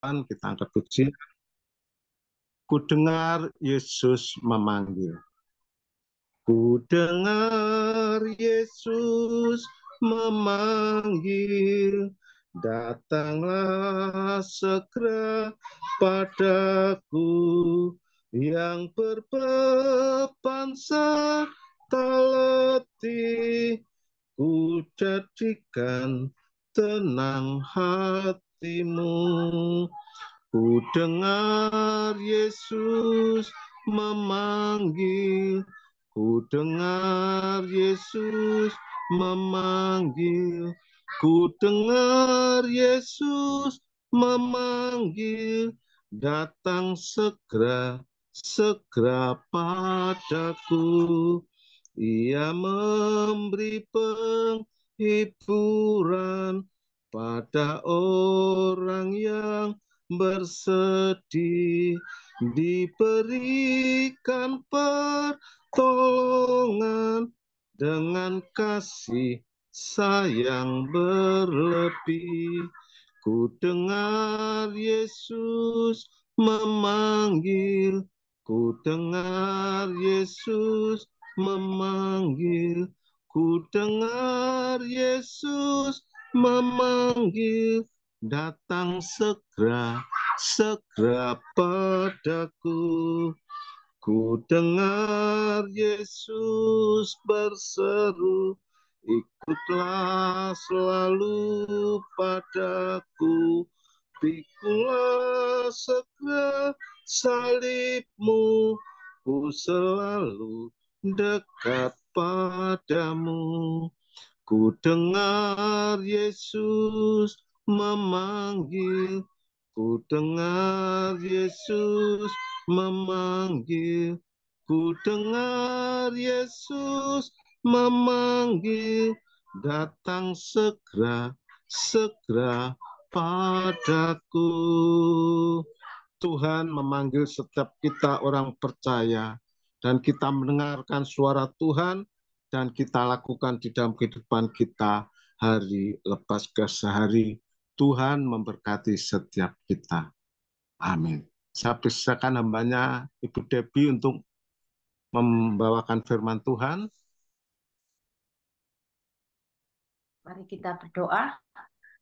kita angkat pujian. Ku dengar Yesus memanggil. Ku dengar Yesus memanggil, datanglah segera padaku, yang berbeban serta letih, ku jadikan tenang hatimu. Ku dengar Yesus memanggil, ku dengar Yesus memanggil, ku dengar Yesus memanggil, datang segera, segera padaku. Ia memberi penghiburan pada orang yang bersedih, diberikan pertolongan dengan kasih sayang berlebih. Ku dengar Yesus memanggil, ku dengar Yesus memanggil, ku dengar Yesus memanggil, datang segera, segera padaku. Ku dengar Yesus berseru, ikutlah selalu padaku, pikulah segera salibmu, ku selalu dekat padamu. Ku dengar Yesus memanggil, ku dengar Yesus memanggil, ku dengar Yesus memanggil, datang segera, segera padaku. Tuhan memanggil setiap kita orang percaya, dan kita mendengarkan suara Tuhan, dan kita lakukan di dalam kehidupan kita hari lepas ke sehari. Tuhan memberkati setiap kita. Amin. Saya persilakan hambanya Ibu Debbie untuk membawakan firman Tuhan. Mari kita berdoa.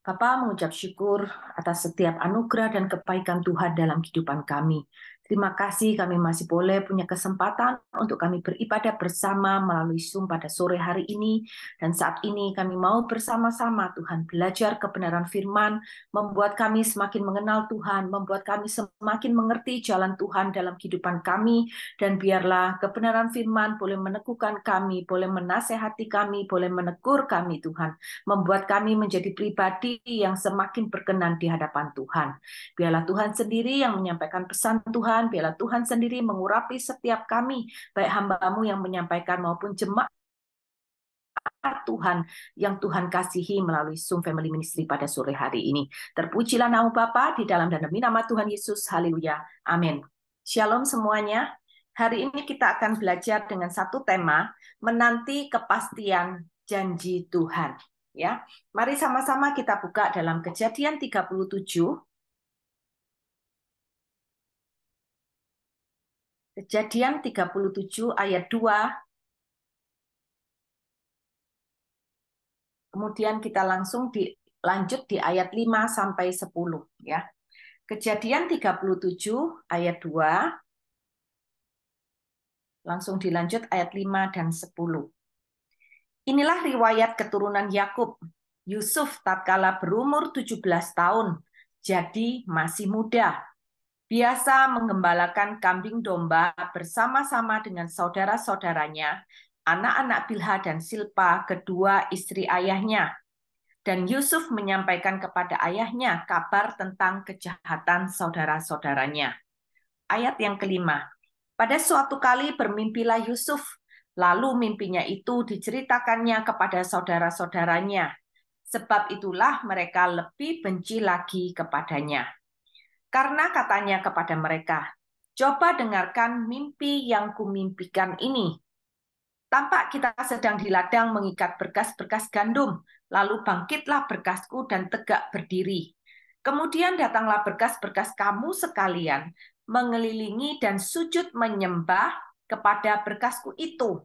Bapa, mengucap syukur atas setiap anugerah dan kebaikan Tuhan dalam kehidupan kami. Terima kasih kami masih boleh punya kesempatan untuk kami beribadah bersama melalui Zoom pada sore hari ini. Dan saat ini kami mau bersama-sama Tuhan belajar kebenaran firman, membuat kami semakin mengenal Tuhan, membuat kami semakin mengerti jalan Tuhan dalam kehidupan kami. Dan biarlah kebenaran firman boleh meneguhkan kami, boleh menasehati kami, boleh menegur kami Tuhan, membuat kami menjadi pribadi yang semakin berkenan di hadapan Tuhan. Biarlah Tuhan sendiri yang menyampaikan pesan Tuhan, biarlah Tuhan sendiri mengurapi setiap kami, baik hamba-Mu yang menyampaikan maupun jemaat Tuhan yang Tuhan kasihi melalui Zoom Family Ministry pada sore hari ini. Terpujilah nama Bapa di dalam dan demi nama Tuhan Yesus. Haleluya. Amin. Shalom semuanya. Hari ini kita akan belajar dengan satu tema, menanti kepastian janji Tuhan. Ya, mari sama-sama kita buka dalam Kejadian 37. Kejadian 37 ayat 2. Kemudian kita langsung lanjut di ayat 5 sampai 10 ya. Kejadian 37 ayat 2. Langsung dilanjut ayat 5 dan 10. Inilah riwayat keturunan Yakub. Yusuf tatkala berumur 17 tahun, jadi masih muda. Biasa menggembalakan kambing domba bersama-sama dengan saudara-saudaranya, anak-anak Bilha dan Silpa, kedua istri ayahnya. Dan Yusuf menyampaikan kepada ayahnya kabar tentang kejahatan saudara-saudaranya. Ayat yang kelima. Pada suatu kali bermimpilah Yusuf, lalu mimpinya itu diceritakannya kepada saudara-saudaranya. Sebab itulah mereka lebih benci lagi kepadanya. Karena katanya kepada mereka, coba dengarkan mimpi yang kumimpikan ini. Tampak kita sedang di ladang mengikat berkas-berkas gandum, lalu bangkitlah berkasku dan tegak berdiri. Kemudian datanglah berkas-berkas kamu sekalian, mengelilingi dan sujud menyembah kepada berkasku itu.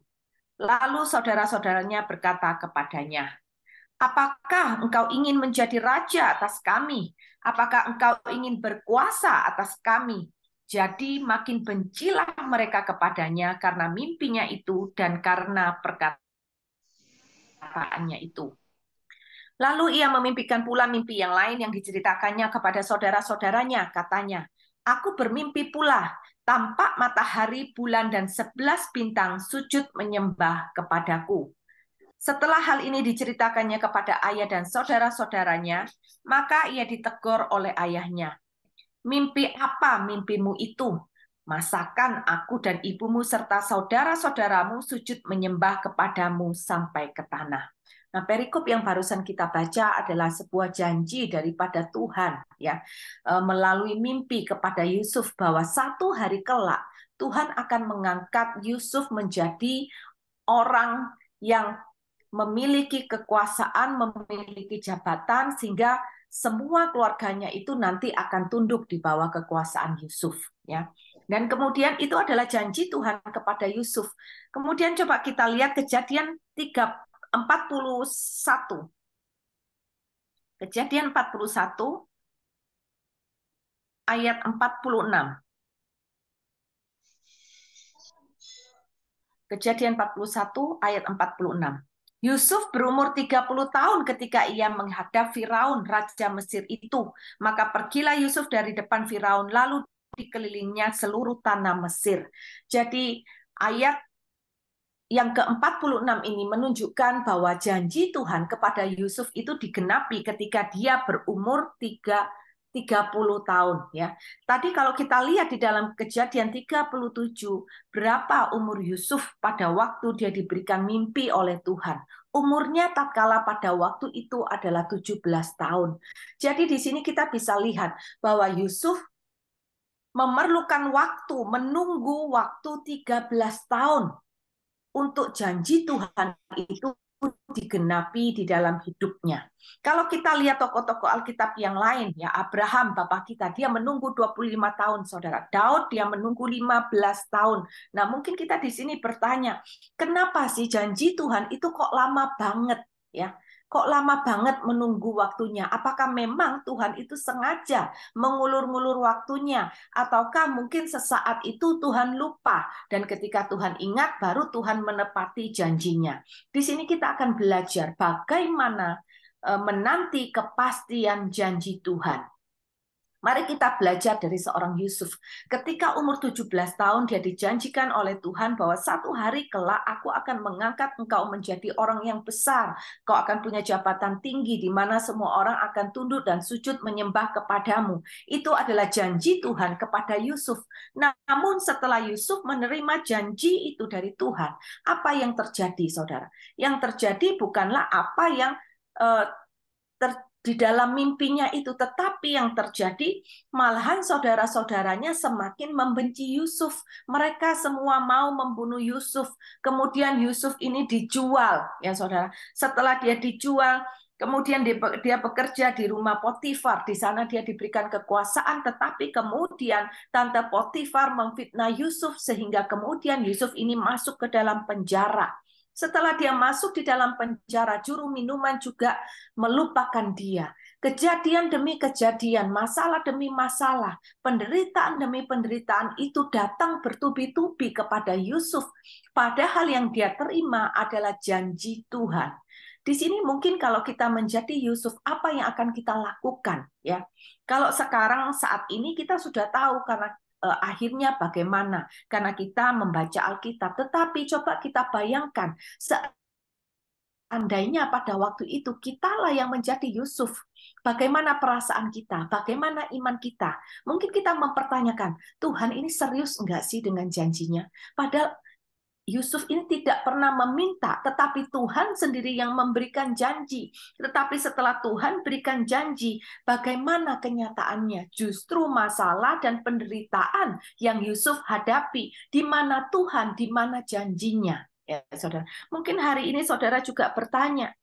Lalu saudara-saudaranya berkata kepadanya, apakah engkau ingin menjadi raja atas kami? Apakah engkau ingin berkuasa atas kami? Jadi makin bencilah mereka kepadanya karena mimpinya itu dan karena perkataannya itu. Lalu ia memimpikan pula mimpi yang lain yang diceritakannya kepada saudara-saudaranya. Katanya, aku bermimpi pula, tampak matahari, bulan, dan 11 bintang sujud menyembah kepadaku. Setelah hal ini diceritakannya kepada ayah dan saudara-saudaranya, maka ia ditegur oleh ayahnya. Mimpi apa mimpimu itu? Masakan aku dan ibumu serta saudara-saudaramu sujud menyembah kepadamu sampai ke tanah. Nah, perikop yang barusan kita baca adalah sebuah janji daripada Tuhan, ya, melalui mimpi kepada Yusuf bahwa satu hari kelak Tuhan akan mengangkat Yusuf menjadi orang yang memiliki kekuasaan, memiliki jabatan, sehingga semua keluarganya itu nanti akan tunduk di bawah kekuasaan Yusuf, ya. Dan kemudian itu adalah janji Tuhan kepada Yusuf. Kemudian coba kita lihat Kejadian 41. Kejadian 41 ayat 46. Kejadian 41 ayat 46. Yusuf berumur 30 tahun ketika ia menghadap Firaun, raja Mesir itu. Maka pergilah Yusuf dari depan Firaun, lalu dikelilingnya seluruh tanah Mesir. Jadi ayat yang ke-46 ini menunjukkan bahwa janji Tuhan kepada Yusuf itu digenapi ketika dia berumur 30 tahun, ya. Tadi kalau kita lihat di dalam Kejadian 37, berapa umur Yusuf pada waktu dia diberikan mimpi oleh Tuhan? Umurnya tatkala pada waktu itu adalah 17 tahun. Jadi di sini kita bisa lihat bahwa Yusuf memerlukan waktu, menunggu waktu 13 tahun untuk janji Tuhan itu digenapi di dalam hidupnya. Kalau kita lihat tokoh-tokoh Alkitab yang lain, ya, Abraham, bapak kita, dia menunggu 25 tahun, saudara. Daud, dia menunggu 15 tahun. Nah, mungkin kita di sini bertanya, kenapa sih janji Tuhan itu kok lama banget, ya? Kok lama banget menunggu waktunya? Apakah memang Tuhan itu sengaja mengulur-ngulur waktunya? Ataukah mungkin sesaat itu Tuhan lupa, dan ketika Tuhan ingat, baru Tuhan menepati janjinya. Di sini kita akan belajar bagaimana menanti kepastian janji Tuhan. Mari kita belajar dari seorang Yusuf. Ketika umur 17 tahun, dia dijanjikan oleh Tuhan bahwa satu hari kelak aku akan mengangkat engkau menjadi orang yang besar. Kau akan punya jabatan tinggi di mana semua orang akan tunduk dan sujud menyembah kepadamu. Itu adalah janji Tuhan kepada Yusuf. Namun setelah Yusuf menerima janji itu dari Tuhan, apa yang terjadi, saudara? Yang terjadi bukanlah apa yang di dalam mimpinya itu, tetapi yang terjadi malahan saudara-saudaranya semakin membenci Yusuf. Mereka semua mau membunuh Yusuf. Kemudian Yusuf ini dijual, ya saudara. Setelah dia dijual, kemudian dia bekerja di rumah Potifar. Di sana dia diberikan kekuasaan, tetapi kemudian tante Potifar memfitnah Yusuf sehingga kemudian Yusuf ini masuk ke dalam penjara. Setelah dia masuk di dalam penjara, juru minuman juga melupakan dia. Kejadian demi kejadian, masalah demi masalah, penderitaan demi penderitaan itu datang bertubi-tubi kepada Yusuf. Padahal yang dia terima adalah janji Tuhan. Di sini mungkin kalau kita menjadi Yusuf, apa yang akan kita lakukan, ya? Kalau sekarang saat ini kita sudah tahu karena akhirnya bagaimana, karena kita membaca Alkitab. Tetapi coba kita bayangkan, seandainya pada waktu itu kitalah yang menjadi Yusuf, bagaimana perasaan kita, bagaimana iman kita? Mungkin kita mempertanyakan, Tuhan ini serius enggak sih dengan janjinya? Padahal Yusuf ini tidak pernah meminta, tetapi Tuhan sendiri yang memberikan janji. Tetapi setelah Tuhan berikan janji, bagaimana kenyataannya? Justru masalah dan penderitaan yang Yusuf hadapi. Di mana Tuhan, di mana janjinya? Ya, saudara. Mungkin hari ini saudara juga bertanya,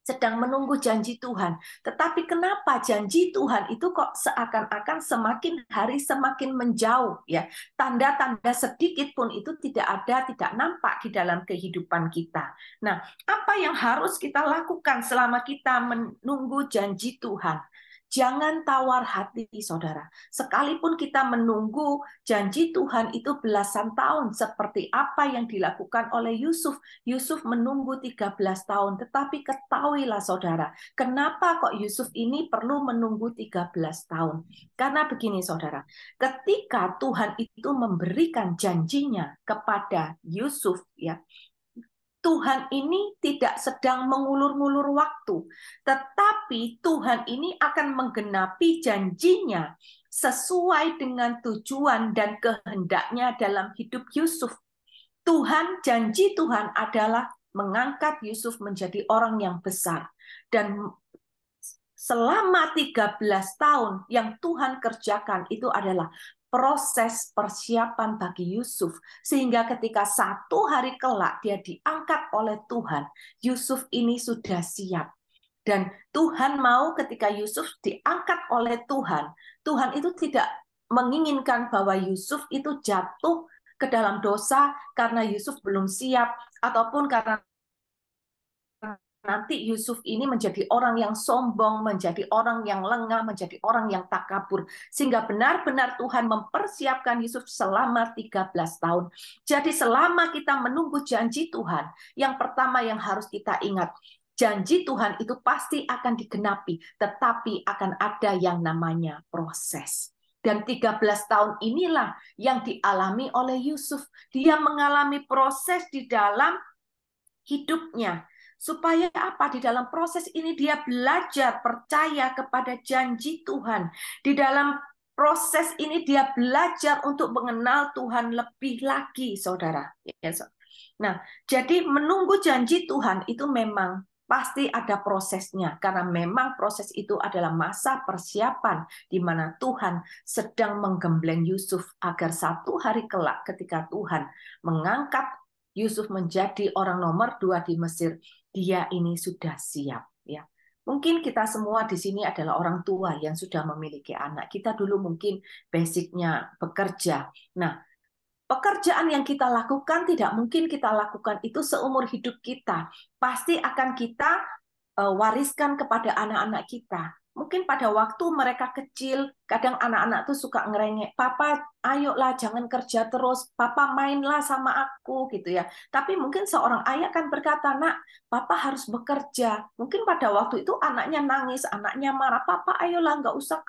sedang menunggu janji Tuhan. Tetapi kenapa janji Tuhan itu kok seakan-akan semakin hari semakin menjauh, ya? Tanda-tanda sedikit pun itu tidak ada, tidak nampak di dalam kehidupan kita. Nah, apa yang harus kita lakukan selama kita menunggu janji Tuhan? Jangan tawar hati, saudara. Sekalipun kita menunggu janji Tuhan itu belasan tahun, seperti apa yang dilakukan oleh Yusuf. Yusuf menunggu 13 tahun, tetapi ketahuilah saudara, kenapa kok Yusuf ini perlu menunggu 13 tahun? Karena begini saudara, ketika Tuhan itu memberikan janjinya kepada Yusuf, ya, Tuhan ini tidak sedang mengulur-ngulur waktu, tetapi Tuhan ini akan menggenapi janjinya sesuai dengan tujuan dan kehendaknya dalam hidup Yusuf. Janji Tuhan adalah mengangkat Yusuf menjadi orang yang besar. Dan selama 13 tahun yang Tuhan kerjakan itu adalah proses persiapan bagi Yusuf, sehingga ketika satu hari kelak dia diangkat oleh Tuhan, Yusuf ini sudah siap. Dan Tuhan mau ketika Yusuf diangkat oleh Tuhan, Tuhan itu tidak menginginkan bahwa Yusuf itu jatuh ke dalam dosa karena Yusuf belum siap, ataupun karena nanti Yusuf ini menjadi orang yang sombong, menjadi orang yang lengah, menjadi orang yang takabur. Sehingga benar-benar Tuhan mempersiapkan Yusuf selama 13 tahun. Jadi selama kita menunggu janji Tuhan, yang pertama yang harus kita ingat, janji Tuhan itu pasti akan digenapi, tetapi akan ada yang namanya proses. Dan 13 tahun inilah yang dialami oleh Yusuf. Dia mengalami proses di dalam hidupnya. Supaya apa? Di dalam proses ini dia belajar percaya kepada janji Tuhan. Di dalam proses ini dia belajar untuk mengenal Tuhan lebih lagi, saudara. Nah, jadi menunggu janji Tuhan itu memang pasti ada prosesnya, karena memang proses itu adalah masa persiapan di mana Tuhan sedang menggembleng Yusuf agar satu hari kelak ketika Tuhan mengangkat Yusuf menjadi orang nomor 2 di Mesir, dia ini sudah siap, ya. Mungkin kita semua di sini adalah orang tua yang sudah memiliki anak. Kita dulu mungkin basicnya bekerja. Nah, pekerjaan yang kita lakukan tidak mungkin kita lakukan itu seumur hidup kita. Pasti akan kita wariskan kepada anak-anak kita. Mungkin pada waktu mereka kecil, kadang anak-anak tuh suka ngerengek, "Papa, ayolah jangan kerja terus, Papa mainlah sama aku," gitu ya. Tapi mungkin seorang ayah kan berkata, "Nak, Papa harus bekerja." Mungkin pada waktu itu anaknya nangis, anaknya marah, "Papa, ayolah nggak usah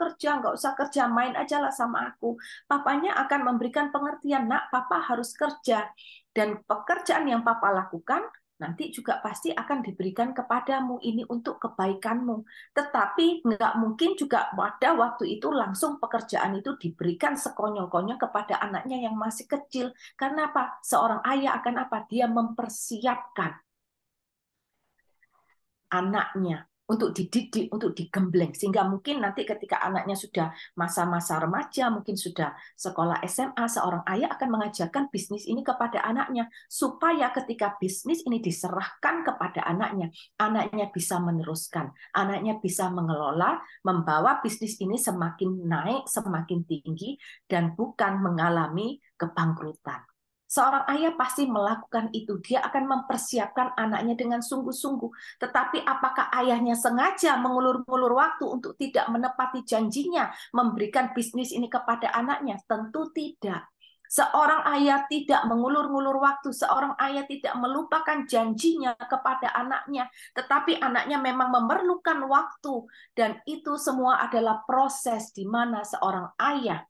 kerja, main aja lah sama aku." Papanya akan memberikan pengertian, "Nak, Papa harus kerja." Dan pekerjaan yang Papa lakukan nanti juga pasti akan diberikan kepadamu, ini untuk kebaikanmu. Tetapi nggak mungkin juga pada waktu itu langsung pekerjaan itu diberikan sekonyol-konyol kepada anaknya yang masih kecil. Karena apa? Seorang ayah akan apa? Dia mempersiapkan anaknya untuk dididik, untuk digembleng. Sehingga mungkin nanti ketika anaknya sudah masa-masa remaja, mungkin sudah sekolah SMA, seorang ayah akan mengajarkan bisnis ini kepada anaknya, supaya ketika bisnis ini diserahkan kepada anaknya, anaknya bisa meneruskan, anaknya bisa mengelola, membawa bisnis ini semakin naik, semakin tinggi, dan bukan mengalami kebangkrutan. Seorang ayah pasti melakukan itu. Dia akan mempersiapkan anaknya dengan sungguh-sungguh. Tetapi apakah ayahnya sengaja mengulur-ngulur waktu untuk tidak menepati janjinya, memberikan bisnis ini kepada anaknya? Tentu tidak. Seorang ayah tidak mengulur-ngulur waktu, seorang ayah tidak melupakan janjinya kepada anaknya, tetapi anaknya memang memerlukan waktu, dan itu semua adalah proses di mana seorang ayah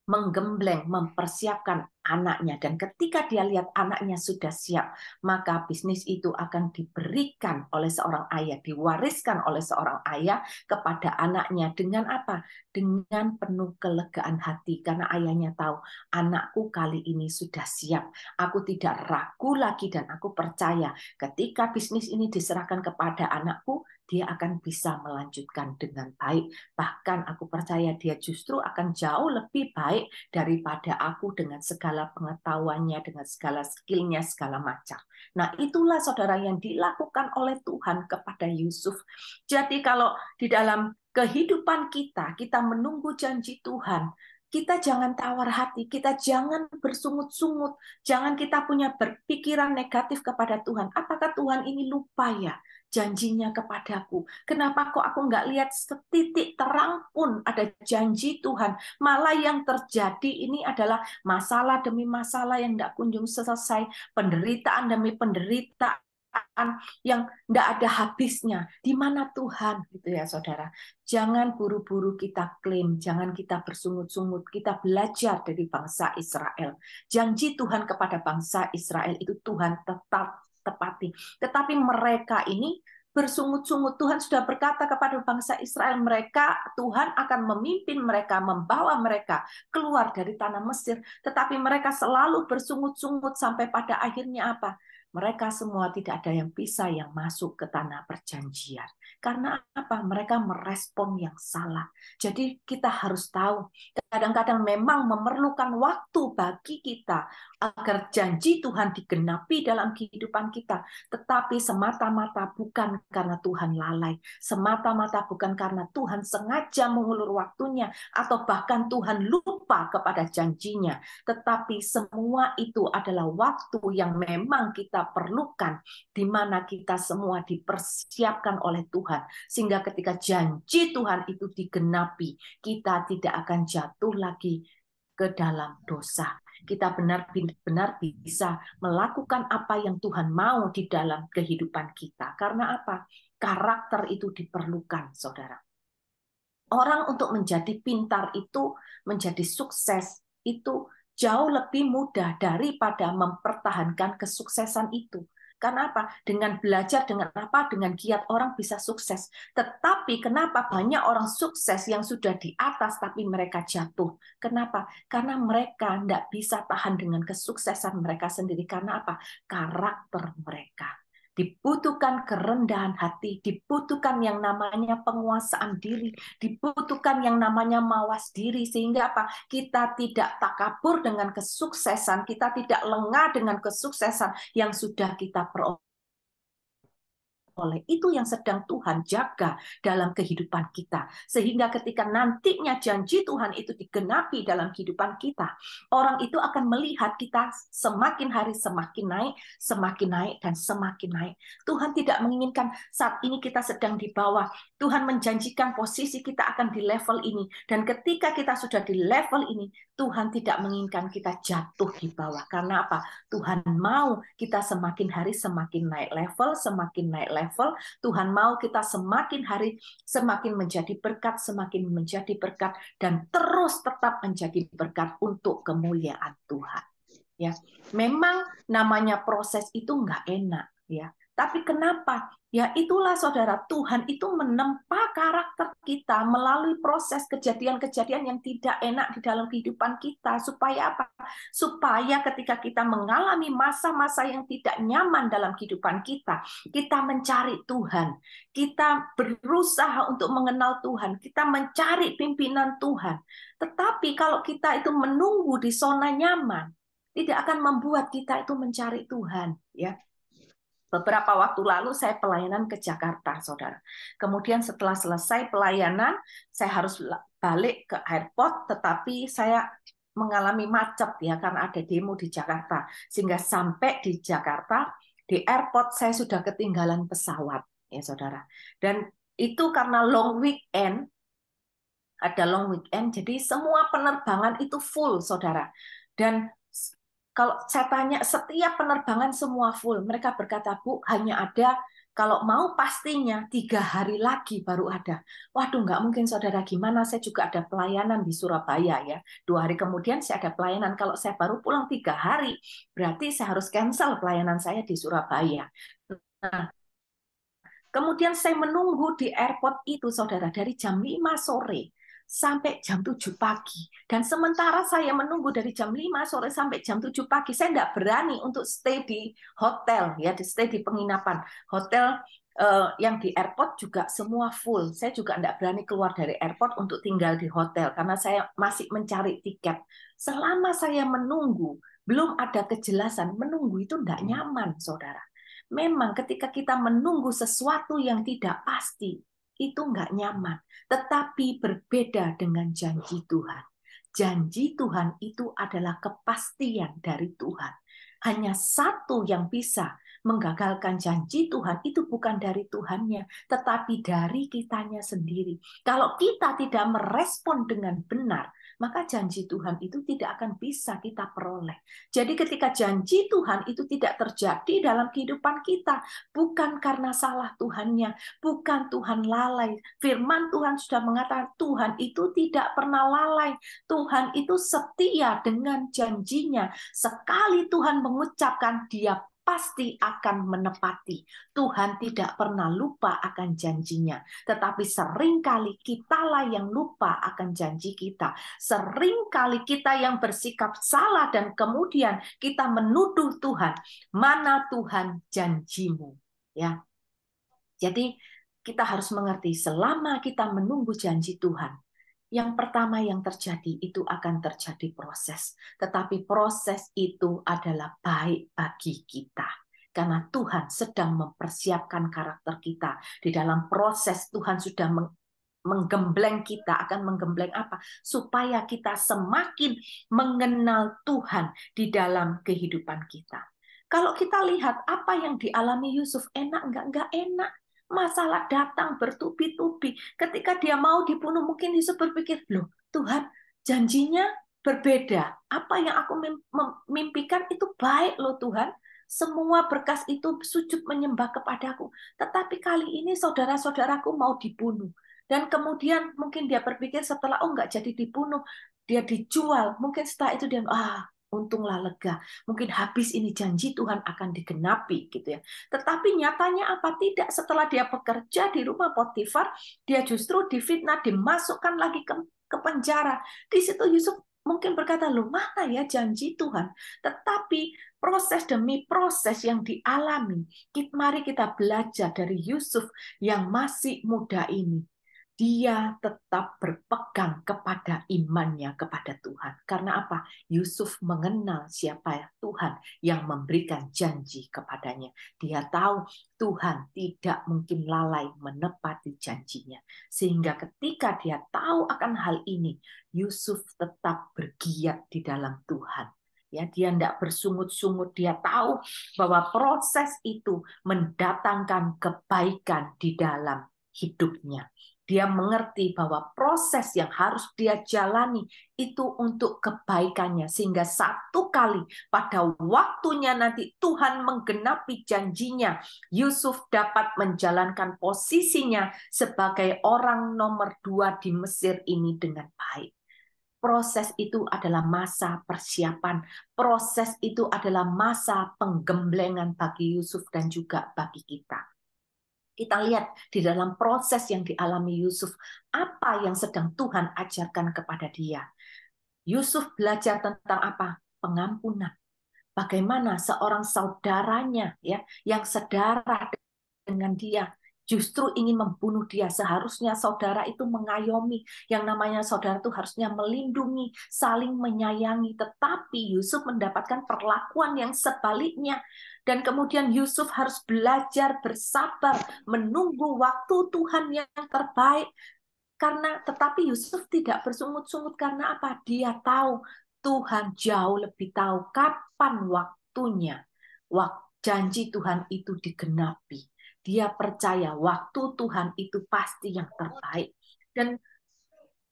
menggembleng, mempersiapkan anaknya. Dan ketika dia lihat anaknya sudah siap, maka bisnis itu akan diberikan oleh seorang ayah, diwariskan oleh seorang ayah kepada anaknya. Dengan apa? Dengan penuh kelegaan hati. Karena ayahnya tahu, anakku kali ini sudah siap. Aku tidak ragu lagi dan aku percaya ketika bisnis ini diserahkan kepada anakku, dia akan bisa melanjutkan dengan baik. Bahkan aku percaya dia justru akan jauh lebih baik daripada aku dengan segala segala pengetahuannya, dengan segala skill-nya, segala macam. Nah, itulah saudara yang dilakukan oleh Tuhan kepada Yusuf. Jadi kalau di dalam kehidupan kita, kita menunggu janji Tuhan, kita jangan tawar hati, kita jangan bersungut-sungut, jangan kita punya berpikiran negatif kepada Tuhan. Apakah Tuhan ini lupa ya janjinya kepadaku? Kenapa kok aku nggak lihat setitik terang pun ada janji Tuhan? Malah yang terjadi ini adalah masalah demi masalah yang tidak kunjung selesai, penderitaan demi penderitaan yang tidak ada habisnya. Di mana Tuhan, gitu ya saudara. Jangan buru-buru kita klaim, jangan kita bersungut-sungut. Kita belajar dari bangsa Israel. Janji Tuhan kepada bangsa Israel itu Tuhan tetap tepati. Tetapi mereka ini bersungut-sungut. Tuhan sudah berkata kepada bangsa Israel, Tuhan akan memimpin mereka, membawa mereka keluar dari tanah Mesir. Tetapi mereka selalu bersungut-sungut sampai pada akhirnya apa? Mereka semua tidak ada yang bisa yang masuk ke tanah perjanjian. Karena apa? Mereka merespon yang salah. Jadi kita harus tahu, kadang-kadang memang memerlukan waktu bagi kita agar janji Tuhan digenapi dalam kehidupan kita. Tetapi semata-mata bukan karena Tuhan lalai. Semata-mata bukan karena Tuhan sengaja mengulur waktunya, atau bahkan Tuhan lupa kepada janjinya. Tetapi semua itu adalah waktu yang memang kita perlukan, di mana kita semua dipersiapkan oleh Tuhan, sehingga ketika janji Tuhan itu digenapi, kita tidak akan jatuh lagi ke dalam dosa. Kita benar-benar bisa melakukan apa yang Tuhan mau di dalam kehidupan kita. Karena apa? Karakter itu diperlukan, saudara. Orang untuk menjadi pintar itu, menjadi sukses itu jauh lebih mudah daripada mempertahankan kesuksesan itu. Karena apa? Dengan belajar, dengan apa? Dengan giat orang bisa sukses. Tetapi kenapa banyak orang sukses yang sudah di atas tapi mereka jatuh? Kenapa? Karena mereka tidak bisa tahan dengan kesuksesan mereka sendiri. Karena apa? Karakter mereka. Dibutuhkan kerendahan hati, dibutuhkan yang namanya penguasaan diri, dibutuhkan yang namanya mawas diri, sehingga apa? Kita tidak takabur dengan kesuksesan, kita tidak lengah dengan kesuksesan yang sudah kita peroleh. Itu yang sedang Tuhan jaga dalam kehidupan kita. Sehingga ketika nantinya janji Tuhan itu digenapi dalam kehidupan kita, orang itu akan melihat kita semakin hari semakin naik, dan semakin naik. Tuhan tidak menginginkan saat ini kita sedang di bawah. Tuhan menjanjikan posisi kita akan di level ini. Dan ketika kita sudah di level ini, Tuhan tidak menginginkan kita jatuh di bawah. Karena apa? Tuhan mau kita semakin hari semakin naik level, semakin naik level. Tuhan mau kita semakin hari semakin menjadi berkat, semakin menjadi berkat, dan terus tetap menjadi berkat untuk kemuliaan Tuhan. Ya, memang namanya proses itu nggak enak, ya. Tapi kenapa? Ya itulah saudara, Tuhan itu menempa karakter kita melalui proses kejadian-kejadian yang tidak enak di dalam kehidupan kita. Supaya apa? Supaya ketika kita mengalami masa-masa yang tidak nyaman dalam kehidupan kita mencari Tuhan. Kita berusaha untuk mengenal Tuhan. Kita mencari pimpinan Tuhan. Tetapi kalau kita itu menunggu di zona nyaman, tidak akan membuat kita itu mencari Tuhan. Ya. Beberapa waktu lalu saya pelayanan ke Jakarta, saudara. Kemudian setelah selesai pelayanan, saya harus balik ke airport, tetapi saya mengalami macet ya karena ada demo di Jakarta. Sehingga sampai di Jakarta, di airport saya sudah ketinggalan pesawat, ya saudara. Dan itu karena long weekend, ada long weekend, jadi semua penerbangan itu full, saudara. Dan kalau saya tanya, setiap penerbangan semua full. Mereka berkata, Bu, hanya ada, kalau mau pastinya 3 hari lagi baru ada. Waduh, nggak mungkin, saudara. Gimana? Saya juga ada pelayanan di Surabaya, ya. 2 hari kemudian saya ada pelayanan. Kalau saya baru pulang 3 hari, berarti saya harus cancel pelayanan saya di Surabaya. Nah, kemudian saya menunggu di airport itu, saudara, dari jam 5 sore. Sampai jam 7 pagi. Dan sementara saya menunggu dari jam 5 sore sampai jam 7 pagi, saya tidak berani untuk stay di hotel, ya, stay di penginapan. Hotel yang di airport juga semua full. Saya juga tidak berani keluar dari airport untuk tinggal di hotel karena saya masih mencari tiket. Selama saya menunggu, belum ada kejelasan. Menunggu itu tidak nyaman, saudara. Memang ketika kita menunggu sesuatu yang tidak pasti, itu nggak nyaman. Tetapi berbeda dengan janji Tuhan. Janji Tuhan itu adalah kepastian dari Tuhan. Hanya satu yang bisa menggagalkan janji Tuhan itu bukan dari Tuhannya, tetapi dari kitanya sendiri. Kalau kita tidak merespon dengan benar, maka janji Tuhan itu tidak akan bisa kita peroleh. Jadi ketika janji Tuhan itu tidak terjadi dalam kehidupan kita, bukan karena salah Tuhannya, bukan Tuhan lalai. Firman Tuhan sudah mengatakan Tuhan itu tidak pernah lalai. Tuhan itu setia dengan janjinya. Sekali Tuhan mengucapkan, dia pasti akan menepati. Tuhan tidak pernah lupa akan janjinya. Tetapi seringkali kitalah yang lupa akan janji kita. Seringkali kita yang bersikap salah dan kemudian kita menuduh Tuhan. Mana Tuhan janjimu? Ya. Jadi kita harus mengerti selama kita menunggu janji Tuhan, yang pertama yang terjadi itu akan terjadi proses. Tetapi proses itu adalah baik bagi kita. Karena Tuhan sedang mempersiapkan karakter kita. Di dalam proses Tuhan sudah menggembleng kita. Akan menggembleng apa? Supaya kita semakin mengenal Tuhan di dalam kehidupan kita. Kalau kita lihat apa yang dialami Yusuf, enak enggak enak. Masalah datang bertubi-tubi. Ketika dia mau dibunuh, mungkin Yusuf berpikir, loh Tuhan, janjinya berbeda. Apa yang aku mimpikan itu baik loh Tuhan. Semua berkas itu sujud menyembah kepadaku. Tetapi kali ini saudara-saudaraku mau dibunuh. Dan kemudian mungkin dia berpikir setelah, oh nggak jadi dibunuh, dia dijual. Mungkin setelah itu dia, untunglah lega. Mungkin habis ini janji Tuhan akan digenapi gitu ya. Tetapi nyatanya apa? Tidak. Setelah dia bekerja di rumah Potifar, dia justru difitnah, dimasukkan lagi ke penjara. Di situ Yusuf mungkin berkata, loh mana ya janji Tuhan? Tetapi proses demi proses yang dialami, mari kita belajar dari Yusuf yang masih muda ini. Dia tetap berpegang kepada imannya kepada Tuhan. Karena apa? Yusuf mengenal siapa Tuhan yang memberikan janji kepadanya. Dia tahu Tuhan tidak mungkin lalai menepati janjinya. Sehingga ketika dia tahu akan hal ini, Yusuf tetap bergiat di dalam Tuhan. Ya, dia tidak bersungut-sungut. Dia tahu bahwa proses itu mendatangkan kebaikan di dalam hidupnya. Dia mengerti bahwa proses yang harus dia jalani itu untuk kebaikannya. Sehingga satu kali pada waktunya nanti Tuhan menggenapi janjinya. Yusuf dapat menjalankan posisinya sebagai orang nomor 2 di Mesir ini dengan baik. Proses itu adalah masa persiapan. Proses itu adalah masa penggemblengan bagi Yusuf dan juga bagi kita. Kita lihat di dalam proses yang dialami Yusuf, apa yang sedang Tuhan ajarkan kepada dia. Yusuf belajar tentang apa? Pengampunan. Bagaimana seorang saudaranya ya yang sedara dengan dia justru ingin membunuh dia. Seharusnya saudara itu mengayomi. Yang namanya saudara itu harusnya melindungi, saling menyayangi. Tetapi Yusuf mendapatkan perlakuan yang sebaliknya. Dan kemudian Yusuf harus belajar bersabar, menunggu waktu Tuhan yang terbaik. Tetapi Yusuf tidak bersungut-sungut karena apa? Dia tahu Tuhan jauh lebih tahu kapan waktunya. Janji Tuhan itu digenapi. Dia percaya waktu Tuhan itu pasti yang terbaik. Dan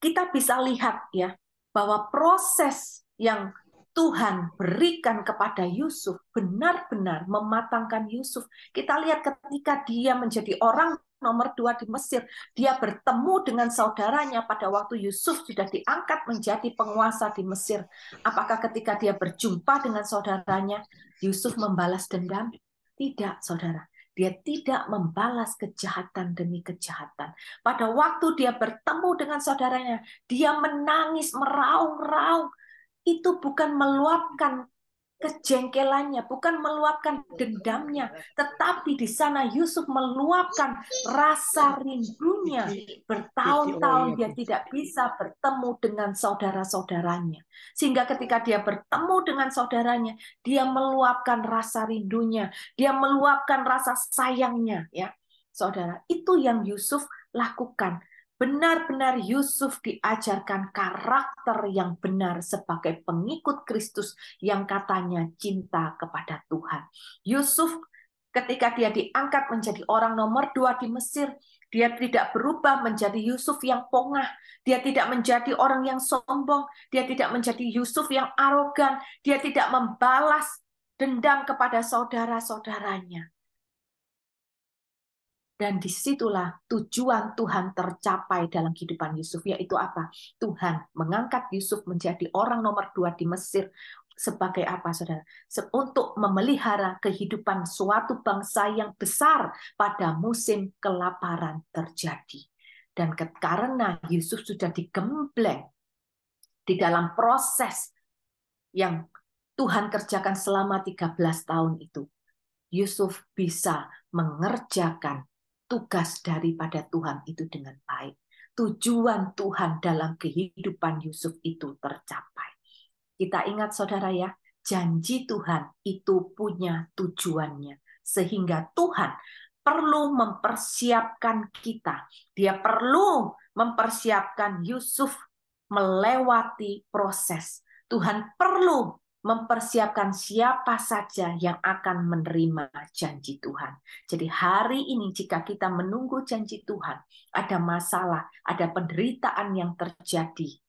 kita bisa lihat ya bahwa proses yang Tuhan berikan kepada Yusuf benar-benar mematangkan Yusuf. Kita lihat ketika dia menjadi orang nomor 2 di Mesir, dia bertemu dengan saudaranya pada waktu Yusuf sudah diangkat menjadi penguasa di Mesir. Apakah ketika dia berjumpa dengan saudaranya, Yusuf membalas dendam? Tidak, saudara. Dia tidak membalas kejahatan demi kejahatan. Pada waktu dia bertemu dengan saudaranya, dia menangis, meraung-raung. Itu bukan meluapkan kejengkelannya, bukan meluapkan dendamnya, tetapi di sana Yusuf meluapkan rasa rindunya. Bertahun-tahun dia tidak bisa bertemu dengan saudara-saudaranya. Sehingga ketika dia bertemu dengan saudaranya, dia meluapkan rasa rindunya, dia meluapkan rasa sayangnya, ya. Saudara, itu yang Yusuf lakukan. Benar-benar Yusuf diajarkan karakter yang benar sebagai pengikut Kristus yang katanya cinta kepada Tuhan. Yusuf ketika dia diangkat menjadi orang nomor 2 di Mesir, dia tidak berubah menjadi Yusuf yang pongah, dia tidak menjadi orang yang sombong, dia tidak menjadi Yusuf yang arogan, dia tidak membalas dendam kepada saudara-saudaranya. Dan disitulah tujuan Tuhan tercapai dalam kehidupan Yusuf, yaitu apa? Tuhan mengangkat Yusuf menjadi orang nomor 2 di Mesir. Sebagai apa, saudara? Untuk memelihara kehidupan suatu bangsa yang besar pada musim kelaparan terjadi. Dan karena Yusuf sudah digembleng di dalam proses yang Tuhan kerjakan selama 13 tahun itu, Yusuf bisa mengerjakan tugas daripada Tuhan itu dengan baik. Tujuan Tuhan dalam kehidupan Yusuf itu tercapai. Kita ingat, saudara, ya, janji Tuhan itu punya tujuannya. Sehingga Tuhan perlu mempersiapkan kita. Dia perlu mempersiapkan Yusuf melewati proses. Tuhan perlu mempersiapkan siapa saja yang akan menerima janji Tuhan. Jadi hari ini jika kita menunggu janji Tuhan, ada masalah, ada penderitaan yang terjadi,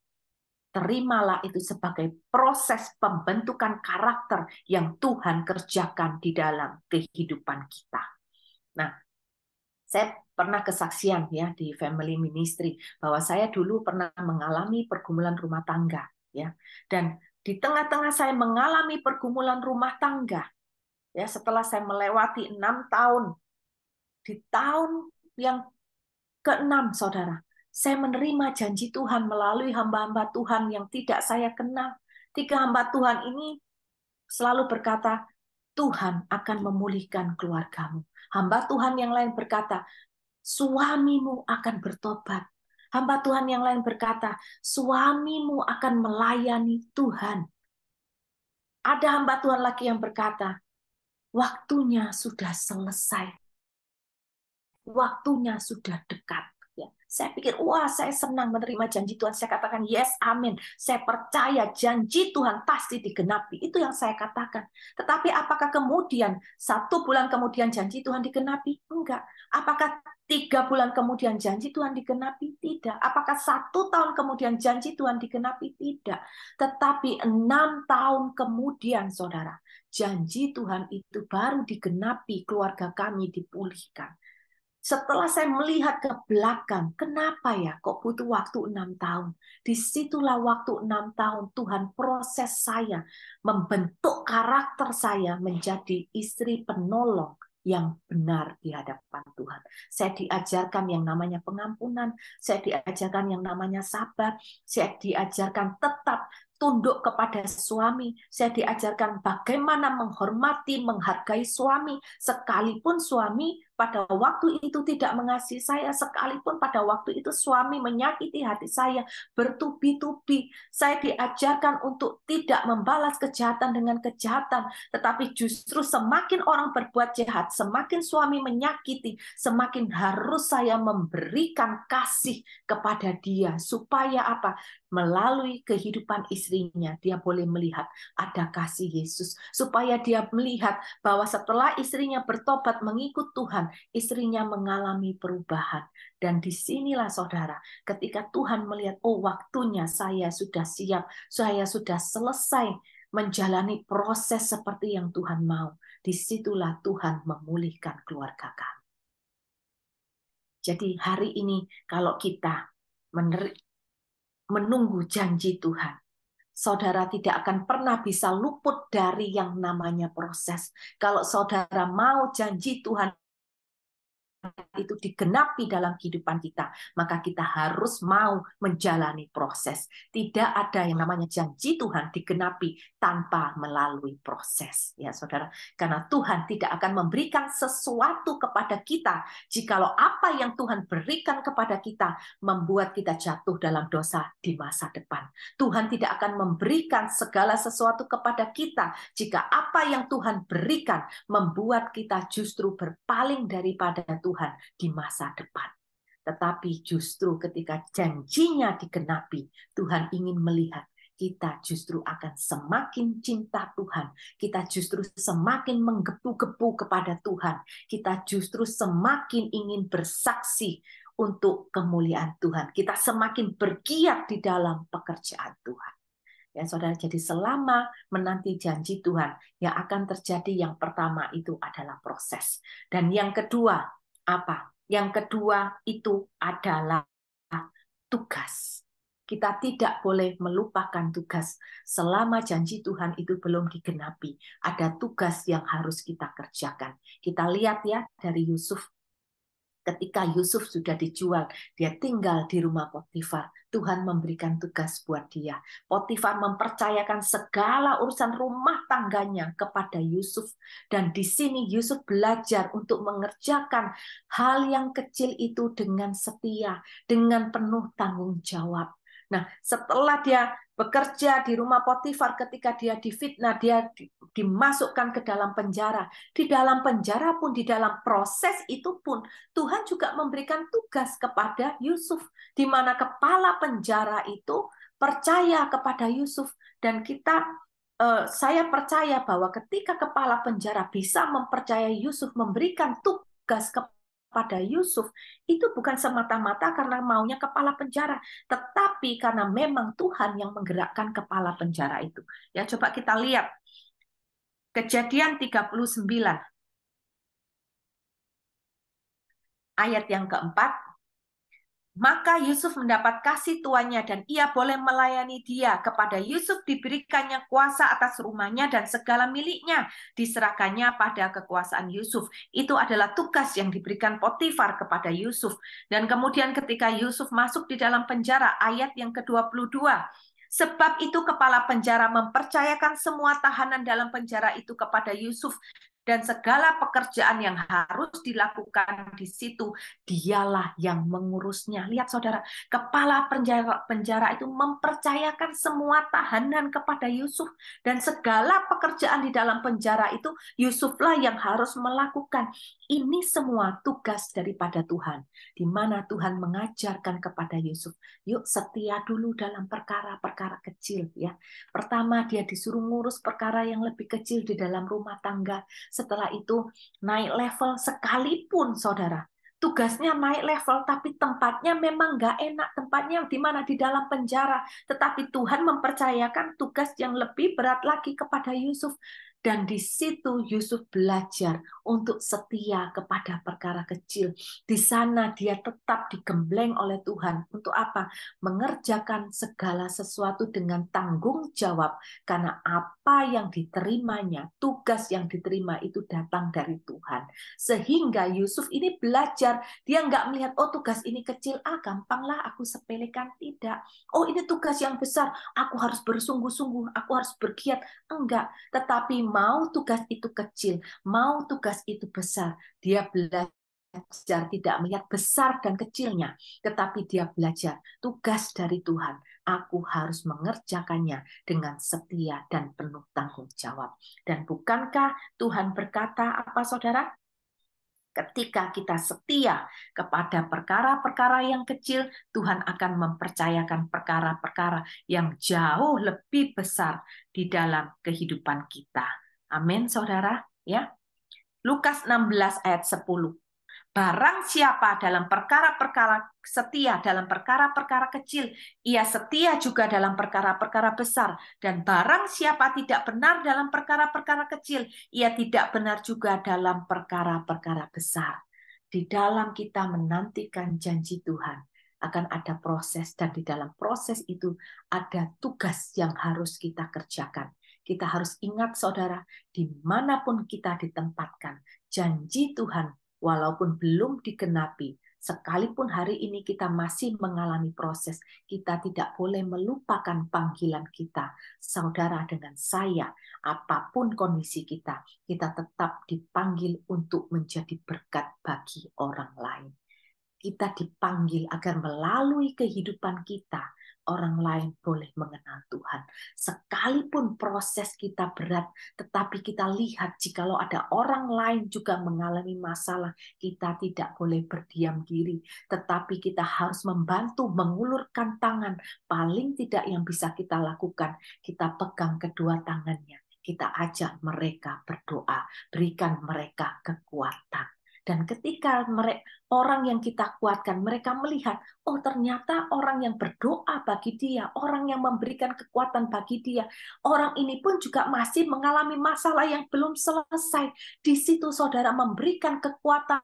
terimalah itu sebagai proses pembentukan karakter yang Tuhan kerjakan di dalam kehidupan kita. Nah, saya pernah kesaksian ya di family ministry bahwa saya dulu pernah mengalami pergumulan rumah tangga, ya. Dan di tengah-tengah saya mengalami pergumulan rumah tangga, ya, setelah saya melewati 6 tahun, di tahun yang ke-6, saudara, saya menerima janji Tuhan melalui hamba-hamba Tuhan yang tidak saya kenal. 3 hamba Tuhan ini selalu berkata, Tuhan akan memulihkan keluargamu. Hamba Tuhan yang lain berkata, suamimu akan bertobat. Hamba Tuhan yang lain berkata, suamimu akan melayani Tuhan. Ada hamba Tuhan lagi yang berkata, waktunya sudah selesai. Waktunya sudah dekat. Ya. Saya pikir, wah, saya senang menerima janji Tuhan. Saya katakan, yes, amin. Saya percaya janji Tuhan pasti digenapi. Itu yang saya katakan. Tetapi apakah kemudian 1 bulan kemudian janji Tuhan digenapi? Enggak. Apakah 3 bulan kemudian janji Tuhan digenapi? Tidak. Apakah 1 tahun kemudian janji Tuhan digenapi? Tidak. Tetapi 6 tahun kemudian, saudara, janji Tuhan itu baru digenapi, keluarga kami dipulihkan. Setelah saya melihat ke belakang, kenapa ya kok butuh waktu 6 tahun? Disitulah waktu 6 tahun Tuhan proses saya, membentuk karakter saya menjadi istri penolong yang benar di hadapan Tuhan. Saya diajarkan yang namanya pengampunan, saya diajarkan yang namanya sabar, saya diajarkan tetap tunduk kepada suami, saya diajarkan bagaimana menghormati, menghargai suami, sekalipun suami pada waktu itu tidak mengasihi saya, sekalipun pada waktu itu suami menyakiti hati saya bertubi-tubi. Saya diajarkan untuk tidak membalas kejahatan dengan kejahatan, tetapi justru semakin orang berbuat jahat, semakin suami menyakiti, semakin harus saya memberikan kasih kepada dia, supaya apa? Melalui kehidupan istrinya, dia boleh melihat ada kasih Yesus, supaya dia melihat bahwa setelah istrinya bertobat mengikut Tuhan, istrinya mengalami perubahan. Dan disinilah, saudara, ketika Tuhan melihat, oh, waktunya saya sudah siap, saya sudah selesai menjalani proses seperti yang Tuhan mau, disitulah Tuhan memulihkan keluarga kami. Jadi hari ini kalau kita menunggu janji Tuhan, saudara tidak akan pernah bisa luput dari yang namanya proses. Kalau saudara mau janji Tuhan itu digenapi dalam kehidupan kita, maka kita harus mau menjalani proses. Tidak ada yang namanya janji Tuhan digenapi tanpa melalui proses, ya saudara. Karena Tuhan tidak akan memberikan sesuatu kepada kita jikalau apa yang Tuhan berikan kepada kita membuat kita jatuh dalam dosa di masa depan. Tuhan tidak akan memberikan segala sesuatu kepada kita jika apa yang Tuhan berikan membuat kita justru berpaling daripada Tuhan di masa depan. Tetapi justru ketika janjinya digenapi, Tuhan ingin melihat kita justru akan semakin cinta Tuhan. Kita justru semakin menggebu-gebu kepada Tuhan. Kita justru semakin ingin bersaksi untuk kemuliaan Tuhan. Kita semakin bergiat di dalam pekerjaan Tuhan. Ya, saudara, jadi selama menanti janji Tuhan, yang akan terjadi yang pertama itu adalah proses. Dan yang kedua, apa? Yang kedua itu adalah tugas. Kita tidak boleh melupakan tugas. Selama janji Tuhan itu belum digenapi, ada tugas yang harus kita kerjakan. Kita lihat ya dari Yusuf. Ketika Yusuf sudah dijual, dia tinggal di rumah Potifar. Tuhan memberikan tugas buat dia. Potifar mempercayakan segala urusan rumah tangganya kepada Yusuf. Dan di sini Yusuf belajar untuk mengerjakan hal yang kecil itu dengan setia, dengan penuh tanggung jawab. Nah, setelah dia bekerja di rumah Potifar, ketika dia difitnah, dia dimasukkan ke dalam penjara. Di dalam penjara pun, di dalam proses itu pun, Tuhan juga memberikan tugas kepada Yusuf, di mana kepala penjara itu percaya kepada Yusuf. Dan saya percaya bahwa ketika kepala penjara bisa mempercayai Yusuf, memberikan tugas kepada Yusuf, itu bukan semata-mata karena maunya kepala penjara, tetapi karena memang Tuhan yang menggerakkan kepala penjara itu. Ya, coba kita lihat Kejadian 39 ayat yang keempat. Maka Yusuf mendapat kasih tuannya dan ia boleh melayani dia. Kepada Yusuf diberikannya kuasa atas rumahnya dan segala miliknya diserahkannya pada kekuasaan Yusuf. Itu adalah tugas yang diberikan Potifar kepada Yusuf. Dan kemudian ketika Yusuf masuk di dalam penjara, ayat yang ke-22. Sebab itu kepala penjara mempercayakan semua tahanan dalam penjara itu kepada Yusuf. Dan segala pekerjaan yang harus dilakukan di situ, dialah yang mengurusnya. Lihat saudara, kepala penjara itu mempercayakan semua tahanan kepada Yusuf. Dan segala pekerjaan di dalam penjara itu, Yusuflah yang harus melakukan. Ini semua tugas daripada Tuhan. Di mana Tuhan mengajarkan kepada Yusuf, yuk setia dulu dalam perkara-perkara kecil. Ya, pertama dia disuruh ngurus perkara yang lebih kecil di dalam rumah tangga. Setelah itu naik level sekalipun, saudara. Tugasnya naik level, tapi tempatnya memang nggak enak. Tempatnya di mana? Di dalam penjara. Tetapi Tuhan mempercayakan tugas yang lebih berat lagi kepada Yusuf. Dan di situ Yusuf belajar untuk setia kepada perkara kecil. Di sana dia tetap digembleng oleh Tuhan. Untuk apa? Mengerjakan segala sesuatu dengan tanggung jawab. Karena apa yang diterimanya, tugas yang diterima itu datang dari Tuhan. Sehingga Yusuf ini belajar, dia nggak melihat, oh tugas ini kecil, gampanglah aku sepelekan. Tidak. Oh ini tugas yang besar, aku harus bersungguh-sungguh, aku harus bergiat. Enggak. Tetapi mau tugas itu kecil, mau tugas itu besar, dia belajar tidak melihat besar dan kecilnya, tetapi dia belajar tugas dari Tuhan. Aku harus mengerjakannya dengan setia dan penuh tanggung jawab. Dan bukankah Tuhan berkata apa, saudara? Ketika kita setia kepada perkara-perkara yang kecil, Tuhan akan mempercayakan perkara-perkara yang jauh lebih besar di dalam kehidupan kita. Amin, saudara. Ya. Lukas 16 ayat 10. Barang siapa dalam perkara-perkara setia dalam perkara-perkara kecil, ia setia juga dalam perkara-perkara besar. Dan barang siapa tidak benar dalam perkara-perkara kecil, ia tidak benar juga dalam perkara-perkara besar. Di dalam kita menantikan janji Tuhan, akan ada proses, dan di dalam proses itu ada tugas yang harus kita kerjakan. Kita harus ingat, saudara, dimanapun kita ditempatkan, janji Tuhan walaupun belum digenapi, sekalipun hari ini kita masih mengalami proses, kita tidak boleh melupakan panggilan kita. Saudara, dengan saya, apapun kondisi kita tetap dipanggil untuk menjadi berkat bagi orang lain. Kita dipanggil agar melalui kehidupan kita, orang lain boleh mengenal Tuhan. Sekalipun proses kita berat, tetapi kita lihat jikalau ada orang lain juga mengalami masalah, kita tidak boleh berdiam diri, tetapi kita harus membantu, mengulurkan tangan. Paling tidak yang bisa kita lakukan, kita pegang kedua tangannya, kita ajak mereka berdoa, berikan mereka kekuatan. Dan ketika orang yang kita kuatkan, mereka melihat, oh ternyata orang yang berdoa bagi dia, orang yang memberikan kekuatan bagi dia, orang ini pun juga masih mengalami masalah yang belum selesai. Di situ saudara memberikan kekuatan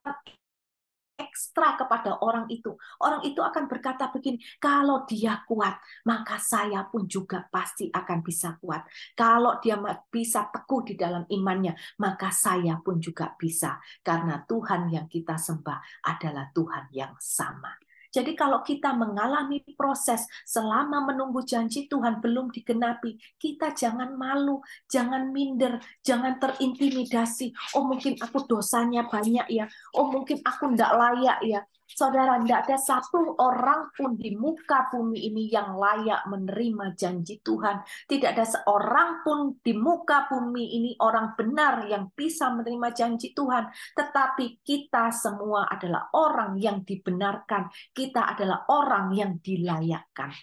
ekstra kepada orang itu. Orang itu akan berkata begini, kalau dia kuat, maka saya pun juga pasti akan bisa kuat. Kalau dia bisa teguh di dalam imannya, maka saya pun juga bisa. Karena Tuhan yang kita sembah adalah Tuhan yang sama. Jadi kalau kita mengalami proses selama menunggu janji Tuhan belum digenapi, kita jangan malu, jangan minder, jangan terintimidasi. Oh mungkin aku dosanya banyak ya, oh mungkin aku tidak layak ya. Saudara, tidak ada satu orang pun di muka bumi ini yang layak menerima janji Tuhan. Tidak ada seorang pun di muka bumi ini orang benar yang bisa menerima janji Tuhan. Tetapi kita semua adalah orang yang dibenarkan. Kita adalah orang yang dilayakkan.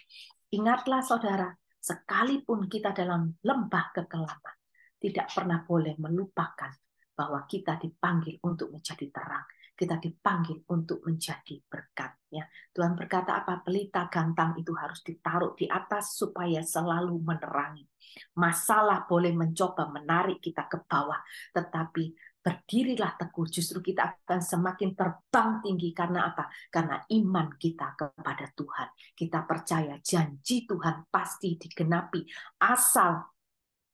Ingatlah saudara, sekalipun kita dalam lembah kekelaman, tidak pernah boleh melupakan bahwa kita dipanggil untuk menjadi terang. Kita dipanggil untuk menjadi berkat. Ya. Tuhan berkata apa? Pelita gantang itu harus ditaruh di atas supaya selalu menerangi. Masalah boleh mencoba menarik kita ke bawah, tetapi berdirilah teguh. Justru kita akan semakin terbang tinggi. Karena apa? Karena iman kita kepada Tuhan. Kita percaya janji Tuhan pasti digenapi asal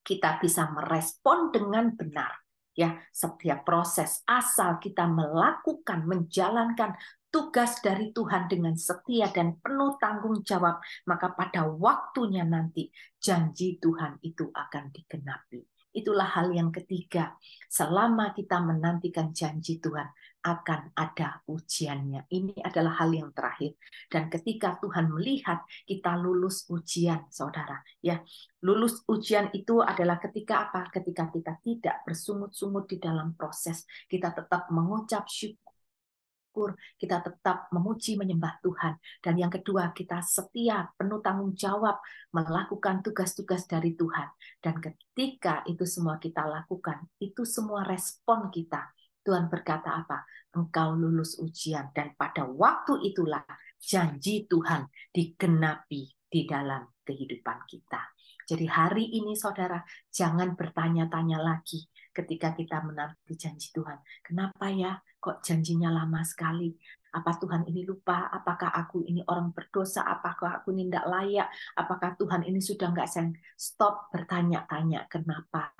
kita bisa merespon dengan benar. Ya, setiap proses asal kita melakukan, menjalankan tugas dari Tuhan dengan setia dan penuh tanggung jawab, maka pada waktunya nanti janji Tuhan itu akan digenapi. Itulah hal yang ketiga. Selama kita menantikan janji Tuhan, akan ada ujiannya. Ini adalah hal yang terakhir. Dan ketika Tuhan melihat kita lulus ujian, saudara, ya, lulus ujian itu adalah ketika apa? Ketika kita tidak bersungut-sungut di dalam proses, kita tetap mengucap syukur, kita tetap memuji menyembah Tuhan. Dan yang kedua, kita setia, penuh tanggung jawab melakukan tugas-tugas dari Tuhan. Dan ketika itu semua kita lakukan, itu semua respon kita. Tuhan berkata apa? Engkau lulus ujian, dan pada waktu itulah janji Tuhan digenapi di dalam kehidupan kita. Jadi hari ini saudara, jangan bertanya-tanya lagi ketika kita menanti janji Tuhan. Kenapa ya? Kok janjinya lama sekali? Apa Tuhan ini lupa? Apakah aku ini orang berdosa? Apakah aku ini tidak layak? Apakah Tuhan ini sudah nggak sayang? Stop bertanya-tanya. Kenapa?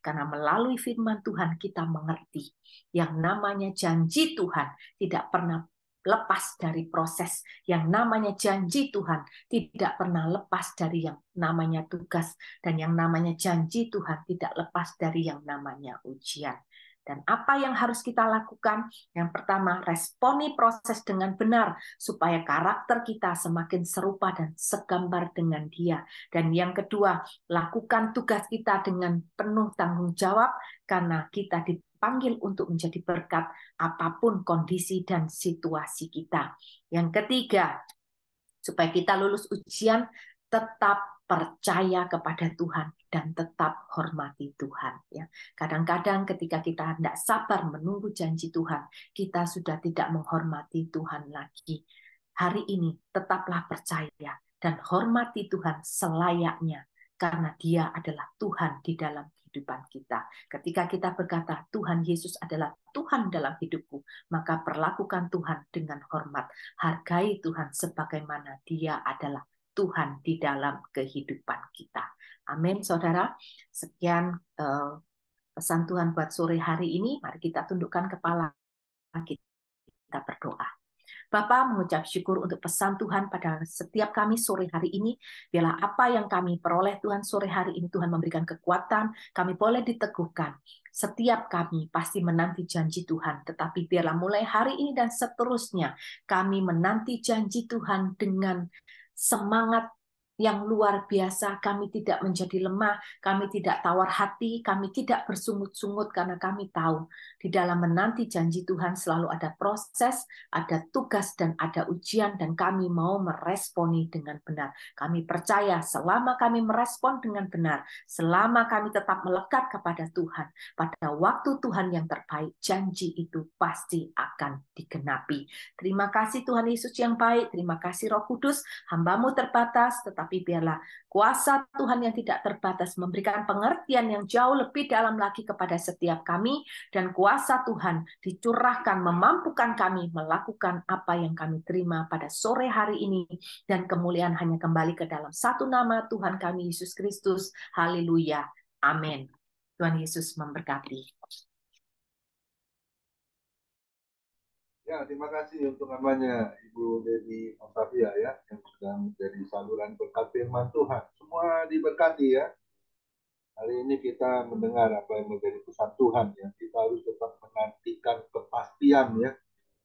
Karena melalui firman Tuhan kita mengerti yang namanya janji Tuhan tidak pernah lepas dari proses. Yang namanya janji Tuhan tidak pernah lepas dari yang namanya tugas. Dan yang namanya janji Tuhan tidak lepas dari yang namanya ujian. Dan apa yang harus kita lakukan? Yang pertama, responi proses dengan benar supaya karakter kita semakin serupa dan segambar dengan Dia. Dan yang kedua, lakukan tugas kita dengan penuh tanggung jawab karena kita dipanggil untuk menjadi berkat apapun kondisi dan situasi kita. Yang ketiga, supaya kita lulus ujian, tetap percaya kepada Tuhan dan tetap hormati Tuhan. Ya, kadang-kadang ketika kita tidak sabar menunggu janji Tuhan, kita sudah tidak menghormati Tuhan lagi. Hari ini tetaplah percaya dan hormati Tuhan selayaknya, karena Dia adalah Tuhan di dalam kehidupan kita. Ketika kita berkata Tuhan Yesus adalah Tuhan dalam hidupku, maka perlakukan Tuhan dengan hormat. Hargai Tuhan sebagaimana Dia adalah Tuhan di dalam kehidupan kita. Amin, saudara. Sekian Pesan Tuhan buat sore hari ini, mari kita tundukkan kepala kita berdoa. Bapa mengucap syukur untuk pesan Tuhan pada setiap kami sore hari ini. Biarlah apa yang kami peroleh Tuhan sore hari ini, Tuhan memberikan kekuatan, kami boleh diteguhkan. Setiap kami pasti menanti janji Tuhan, tetapi biarlah mulai hari ini dan seterusnya, kami menanti janji Tuhan dengan semangat yang luar biasa. Kami tidak menjadi lemah, kami tidak tawar hati, kami tidak bersungut-sungut karena kami tahu di dalam menanti janji Tuhan selalu ada proses, ada tugas dan ada ujian, dan kami mau meresponi dengan benar. Kami percaya selama kami merespon dengan benar, selama kami tetap melekat kepada Tuhan, pada waktu Tuhan yang terbaik, janji itu pasti akan digenapi. Terima kasih Tuhan Yesus yang baik, terima kasih Roh Kudus, hamba-Mu terbatas, tetapi biarlah kuasa Tuhan yang tidak terbatas memberikan pengertian yang jauh lebih dalam lagi kepada setiap kami, dan kuasa Tuhan dicurahkan memampukan kami melakukan apa yang kami terima pada sore hari ini, dan kemuliaan hanya kembali ke dalam satu nama Tuhan kami Yesus Kristus. Haleluya. Amin. Tuhan Yesus memberkati. Ya, terima kasih untuk namanya Ibu Dewi Octavia ya, yang sudah menjadi saluran berkat firman Tuhan. Semua diberkati ya. Hari ini kita mendengar apa yang menjadi pesan Tuhan ya. Kita harus tetap menantikan kepastian ya,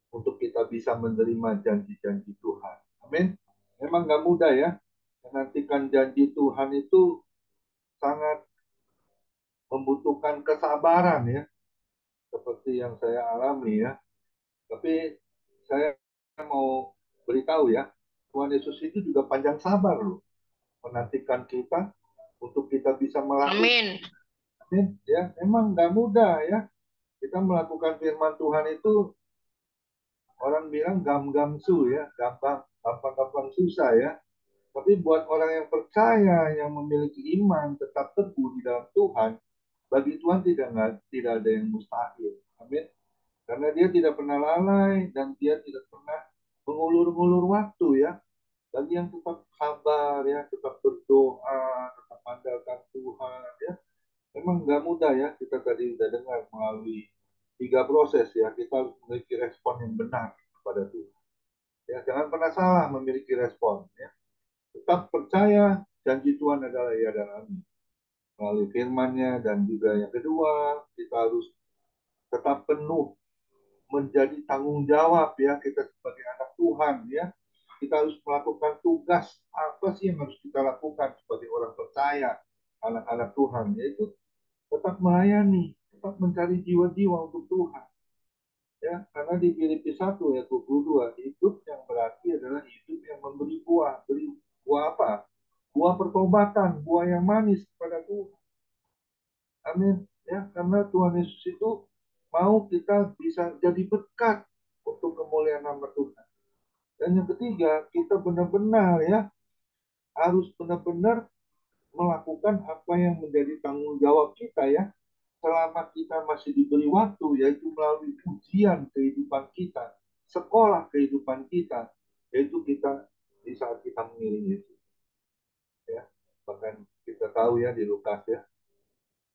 untuk kita bisa menerima janji-janji Tuhan. Amin. Memang nggak mudah ya. Menantikan janji Tuhan itu sangat membutuhkan kesabaran ya. Seperti yang saya alami ya. Tapi saya mau beritahu ya, Tuhan Yesus itu juga panjang sabar loh, menantikan kita untuk kita bisa melakukan. Amin. Amin. Ya, memang nggak mudah ya. Kita melakukan firman Tuhan itu, orang bilang gam-gam su ya, gampang-gampang susah ya. Tapi buat orang yang percaya, yang memiliki iman, tetap teguh di dalam Tuhan, bagi Tuhan tidak ada yang mustahil. Amin. Karena dia tidak pernah lalai dan dia tidak pernah mengulur-ngulur waktu ya. Bagi yang tetap sabar ya, tetap berdoa, tetap andalkan Tuhan ya. Memang nggak mudah ya, kita tadi sudah dengar melalui 3 proses ya, kita harus memiliki respon yang benar kepada Tuhan. Ya, jangan pernah salah memiliki respon ya. Tetap percaya janji Tuhan adalah ya dan amin. Melalui firman-Nya, dan juga yang kedua, kita harus tetap penuh menjadi tanggung jawab ya, kita sebagai anak Tuhan ya. Kita harus melakukan tugas apa sih yang harus kita lakukan sebagai orang percaya, anak-anak Tuhan, yaitu tetap melayani, tetap mencari jiwa-jiwa untuk Tuhan. Ya, karena di Filipi 1 ayat 22, hidup yang berarti adalah hidup yang memberi buah. Beri buah apa? Buah pertobatan, buah yang manis kepada Tuhan. Amin. Ya, karena Tuhan Yesus itu mau kita bisa jadi berkat untuk kemuliaan nama Tuhan. Dan yang ketiga, kita benar-benar ya harus benar-benar melakukan apa yang menjadi tanggung jawab kita ya, selama kita masih diberi waktu, yaitu melalui ujian kehidupan kita, sekolah kehidupan kita, yaitu kita di saat kita mengiringi Yesus ya. Bahkan kita tahu ya di Lukas ya,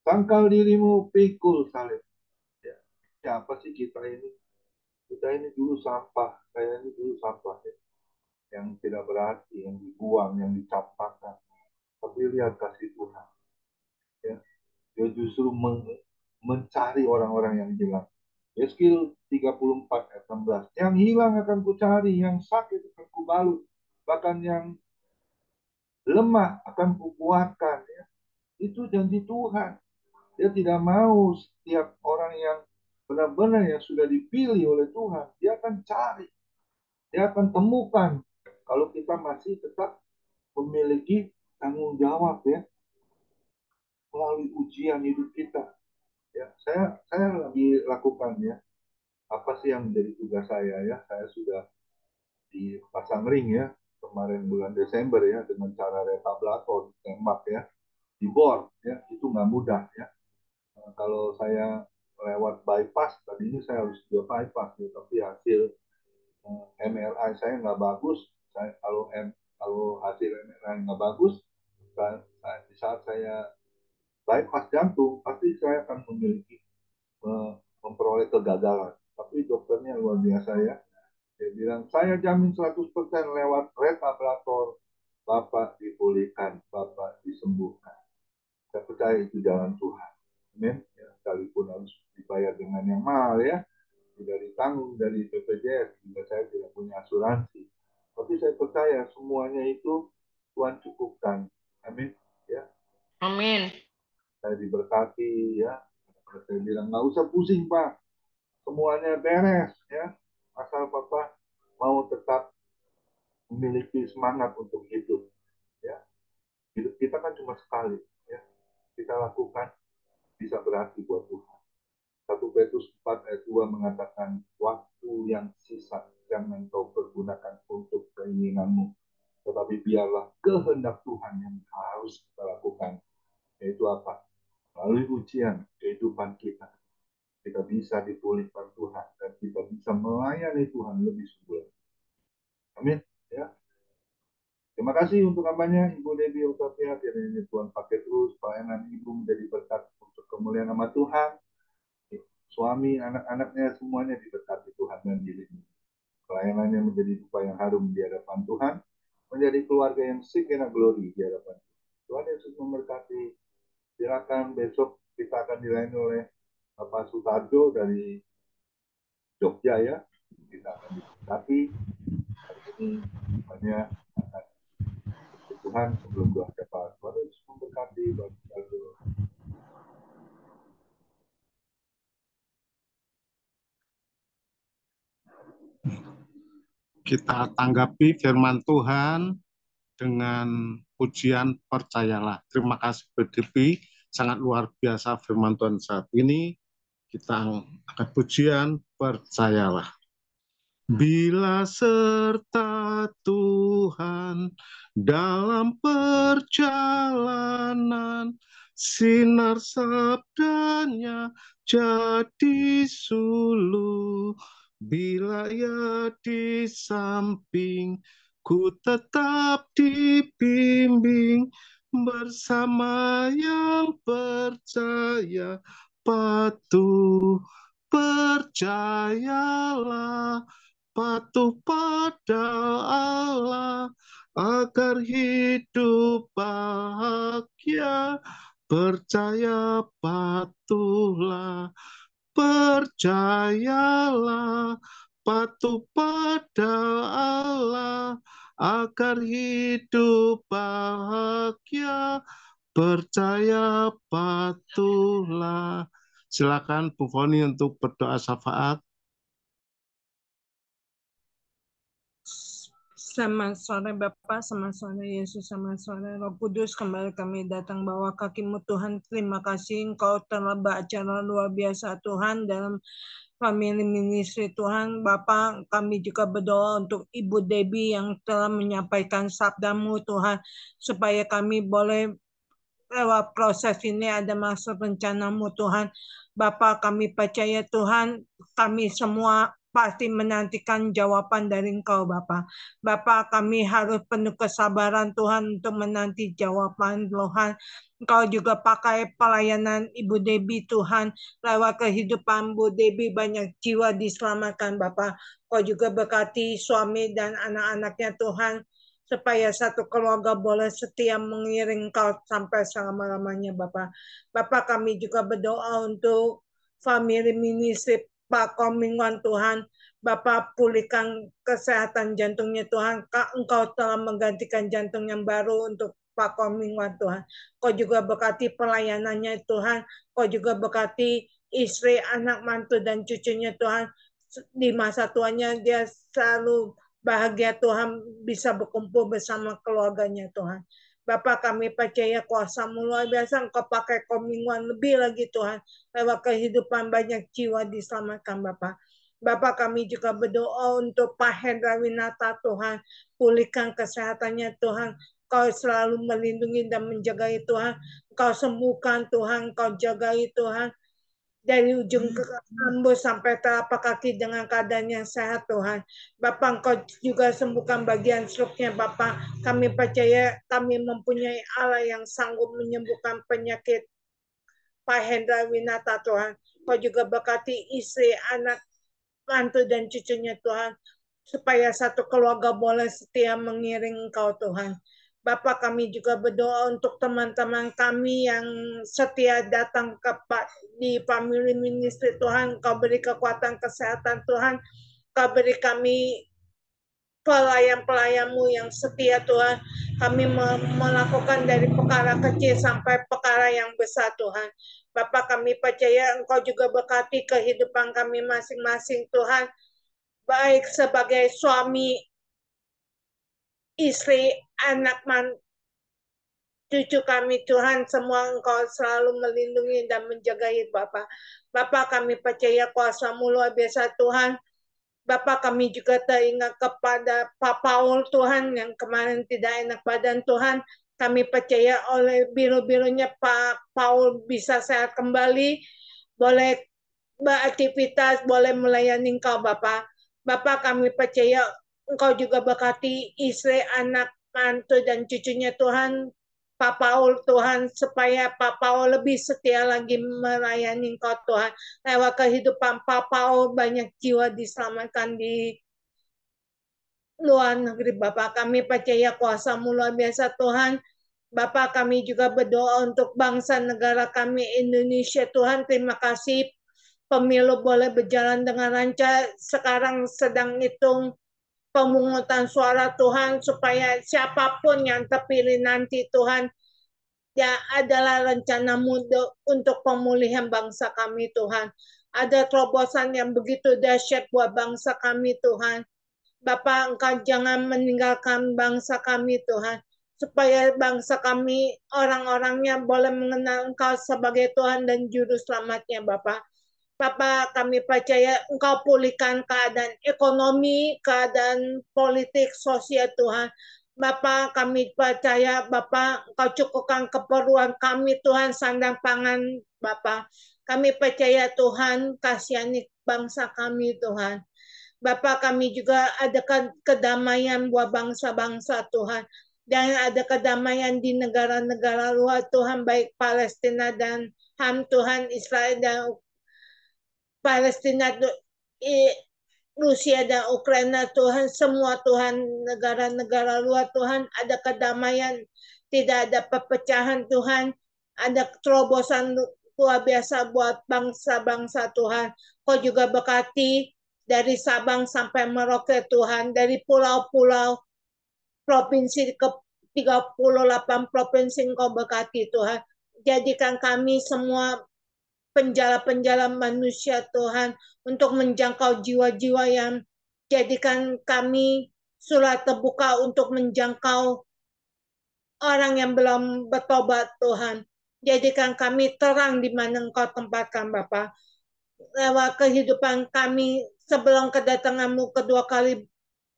sangkal dirimu pikul salib ya. Siapa sih kita ini? Kita ini dulu sampah, saya ini dulu sampah ya, yang tidak berarti, yang dibuang, yang dicampakkan. Tapi lihat kasih Tuhan ya, dia justru mencari orang-orang yang hilang. Yeskiel 34 ayat 16. Yang hilang akan kucari, yang sakit akan kubalut, bahkan yang lemah akan kukuatkan ya. Itu janji Tuhan. Dia tidak mau setiap orang yang benar-benar yang sudah dipilih oleh Tuhan, dia akan cari, dia akan temukan kalau kita masih tetap memiliki tanggung jawab ya, melalui ujian hidup kita. Ya, saya lagi lakukan ya, apa sih yang menjadi tugas saya ya. Saya sudah dipasang ring ya kemarin bulan Desember ya, dengan cara retablator tembak ya di bor ya, itu nggak mudah ya. Kalau saya lewat bypass, tadinya saya harus juga bypass ya, tapi hasil MRI saya nggak bagus. Kalau hasil MRI nggak bagus, di saat saya bypass jantung, pasti saya akan memiliki memperoleh kegagalan. Tapi dokternya luar biasa ya. Dia bilang, saya jamin 100% lewat retablator, Bapak dipulihkan, Bapak disembuhkan. Saya percaya itu jalan Tuhan. Amin. Ya, sekalipun harus dibayar dengan yang mahal ya. Tidak ditanggung dari BPJS, juga saya tidak punya asuransi. Tapi saya percaya semuanya itu Tuhan cukupkan. Amin. Ya. Amin. Saya diberkati ya. Saya bilang, nggak usah pusing Pak. Semuanya beres ya. Asal Bapak mau tetap memiliki semangat untuk hidup. Ya. Hidup kita kan cuma sekali. Ya. Kita lakukan bisa berarti buat Tuhan. 1 Petrus 4 ayat 2 mengatakan, waktu yang sisa jangan kau pergunakan untuk keinginanmu, tetapi biarlah kehendak Tuhan yang harus kita lakukan. Yaitu apa? Melalui ujian kehidupan kita, kita bisa dipulihkan Tuhan dan kita bisa melayani Tuhan lebih sempurna. Amin. Ya. Terima kasih untuk kampanye Ibu Debbie Octavia. Kiranya Tuhan pakai terus pelayanan Ibu menjadi berkat untuk kemuliaan nama Tuhan. Suami, anak-anaknya semuanya diberkati Tuhan dan dilindungi. Pelayanannya menjadi dupa yang harum di hadapan Tuhan, menjadi keluarga yang Shekinah glory di hadapan Tuhan. Tuhan Yesus memberkati. Silakan besok kita akan dilayani oleh Bapak Sutarjo dari Jogja ya. Kita akan diberkati. Hari ini banyak akan Tuhan sebelum doa syafaat. Tuhan Yesus memberkati Bapak Sutarjo. Kita tanggapi firman Tuhan dengan pujian percayalah. Terima kasih BDP, sangat luar biasa firman Tuhan saat ini. Kita akan pujian percayalah. Bila serta Tuhan dalam perjalanan, sinar sabdanya jadi suluh. Bila ia di samping, ku tetap dibimbing bersama yang percaya, patuh percayalah, patuh pada Allah agar hidup bahagia. Percaya patuhlah, percayalah, patuh pada Allah agar hidup bahagia. Percaya patuhlah. Silakan Bu Foni untuk berdoa syafaat. Selamat sore Bapak, selamat sore Yesus, selamat sore Roh Kudus. Kembali kami datang bawa kaki-Mu Tuhan. Terima kasih Engkau telah beracara luar biasa Tuhan dalam family ministry Tuhan. Bapak, kami juga berdoa untuk Ibu Debbie yang telah menyampaikan sabda-Mu Tuhan, supaya kami boleh lewat proses ini ada maksud rencana-Mu Tuhan. Bapak, kami percaya Tuhan, kami semua pasti menantikan jawaban dari Engkau Bapak. Bapak, kami harus penuh kesabaran Tuhan untuk menanti jawaban Tuhan. Engkau juga pakai pelayanan Ibu Debbie Tuhan. Lewat kehidupan Ibu Debbie banyak jiwa diselamatkan Bapak. Engkau juga berkati suami dan anak-anaknya Tuhan, supaya satu keluarga boleh setia mengiring Kau sampai selama-lamanya Bapak. Bapak, kami juga berdoa untuk family ministry Pak Komingwan Tuhan. Bapak, pulihkan kesehatan jantungnya Tuhan. Engkau telah menggantikan jantung yang baru untuk Pak Komingwan Tuhan. Kau juga berkati pelayanannya Tuhan. Kau juga berkati istri, anak, mantu, dan cucunya Tuhan. Di masa tuanya dia selalu bahagia Tuhan bisa berkumpul bersama keluarganya Tuhan. Bapak, kami percaya kuasa-Mu luar biasa. Engkau pakai Komingwan lebih lagi Tuhan. Lewat kehidupan banyak jiwa diselamatkan Bapak. Bapak, kami juga berdoa untuk Pak Hendra Winata Tuhan. Pulihkan kesehatannya Tuhan. Kau selalu melindungi dan menjagai Tuhan. Kau sembuhkan Tuhan. Kau jagai Tuhan. Dari ujung ke rambut sampai telapak kaki dengan keadaan yang sehat Tuhan. Bapak, Engkau juga sembuhkan bagian stroke-nya Bapak. Kami percaya kami mempunyai Allah yang sanggup menyembuhkan penyakit Pak Hendra Winata Tuhan. Kau juga berkati istri, anak, mantu dan cucunya Tuhan, supaya satu keluarga boleh setia mengiring Engkau Tuhan. Bapak, kami juga berdoa untuk teman-teman kami yang setia datang di family ministry Tuhan. Kau beri kekuatan kesehatan Tuhan. Kau beri kami pelayan-pelayanmu yang setia Tuhan. Kami melakukan dari perkara kecil sampai perkara yang besar Tuhan. Bapak, kami percaya Engkau juga berkati kehidupan kami masing-masing Tuhan. Baik sebagai suami, istri, anak, cucu kami Tuhan, semua Engkau selalu melindungi dan menjaga Bapak. Bapak, kami percaya kuasa-Mu luar biasa Tuhan. Bapak, kami juga teringat kepada Pak Paul Tuhan yang kemarin tidak enak badan Tuhan. Kami percaya oleh biru-birunya Pak Paul bisa sehat kembali, boleh beraktivitas, boleh melayani Engkau Bapak. Bapak, kami percaya Engkau juga berkati istri, anak, mantu, dan cucunya Tuhan, Pak Paul Tuhan, supaya Pak Paul lebih setia lagi melayani Engkau Tuhan. Lewat kehidupan Pak Paul, banyak jiwa diselamatkan di luar negeri Bapak. Kami percaya kuasa-Mu luar biasa Tuhan. Bapak, kami juga berdoa untuk bangsa negara kami Indonesia Tuhan. Terima kasih pemilu boleh berjalan dengan lancar. Sekarang sedang hitung pemungutan suara Tuhan, supaya siapapun yang terpilih nanti Tuhan, ya adalah rencana-Mu untuk pemulihan bangsa kami Tuhan. Ada terobosan yang begitu dahsyat buat bangsa kami Tuhan. Bapak, Engkau jangan meninggalkan bangsa kami Tuhan, supaya bangsa kami orang-orangnya boleh mengenal Engkau sebagai Tuhan dan Juru Selamatnya Bapak. Bapak, kami percaya Engkau pulihkan keadaan ekonomi, keadaan politik, sosial Tuhan. Bapak, kami percaya Bapak, Engkau cukupkan keperluan kami Tuhan, sandang pangan Bapak. Kami percaya Tuhan, kasihani bangsa kami Tuhan. Bapak, kami juga ada kedamaian buat bangsa-bangsa Tuhan. Dan ada kedamaian di negara-negara luar Tuhan, baik Palestina dan HAM Tuhan, Israel dan Palestina, Rusia dan Ukraina Tuhan, semua Tuhan, negara-negara luar Tuhan, ada kedamaian, tidak ada perpecahan Tuhan, ada terobosan luar biasa buat bangsa-bangsa Tuhan. Kau juga berkati dari Sabang sampai Merauke Tuhan, dari pulau-pulau provinsi ke 38 provinsi Kau berkati Tuhan. Jadikan kami semua penjala-penjala manusia Tuhan, untuk menjangkau jiwa-jiwa yang jadikan kami surat terbuka untuk menjangkau orang yang belum bertobat Tuhan. Jadikan kami terang di mana Engkau tempatkan Bapa. Lewat kehidupan kami sebelum kedatangan-Mu kedua kali,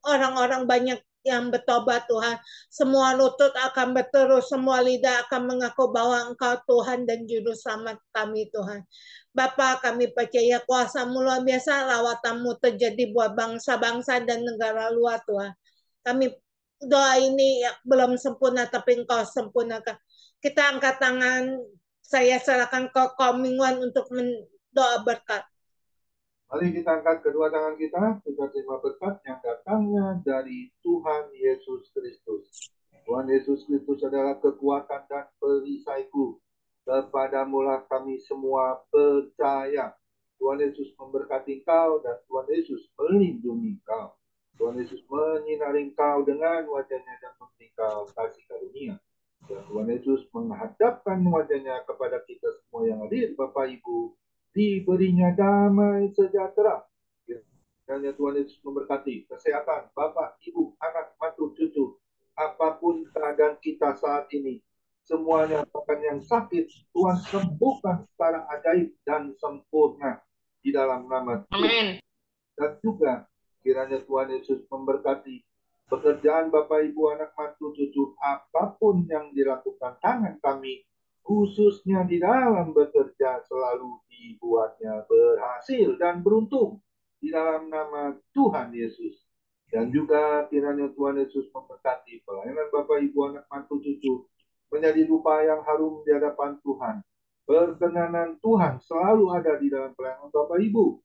orang-orang banyak yang bertobat Tuhan. Semua lutut akan berterus, semua lidah akan mengaku bahwa Engkau Tuhan dan Juru Selamat kami Tuhan. Bapa, kami percaya kuasa-Mu luar biasa, lawatan-Mu terjadi buat bangsa-bangsa dan negara luar Tuhan. Kami doa ini belum sempurna, tapi Engkau sempurnakan. Kita angkat tangan, saya serahkan ke Komingwan untuk doa berkat. Mari kita angkat kedua tangan kita terima berkat yang datangnya dari Tuhan Yesus Kristus. Tuhan Yesus Kristus adalah kekuatan dan perisaiku. Kepadamulah kami semua percaya. Tuhan Yesus memberkati engkau dan Tuhan Yesus melindungi engkau. Tuhan Yesus menyinari engkau dengan wajahnya dan memberi engkau kasih karunia. Dan Tuhan Yesus menghadapkan wajahnya kepada kita semua yang hadir, Bapak Ibu, diberinya damai sejahtera. Kiranya Tuhan Yesus memberkati kesehatan Bapak, Ibu, anak, mantu, cucu, apapun keadaan kita saat ini, semuanya bahkan yang sakit Tuhan sembuhkan secara ajaib dan sempurna di dalam nama Tuhan. Amin. Dan juga kiranya Tuhan Yesus memberkati pekerjaan Bapak, Ibu, anak, mantu, cucu, apapun yang dilakukan tangan kami, khususnya di dalam bekerja, selalu dibuatnya berhasil dan beruntung di dalam nama Tuhan Yesus. Dan juga kiranya Tuhan Yesus memberkati pelayanan Bapak, Ibu, anak, mantu, cucu menjadi rupa yang harum di hadapan Tuhan. Perkenanan Tuhan selalu ada di dalam pelayanan Bapak Ibu.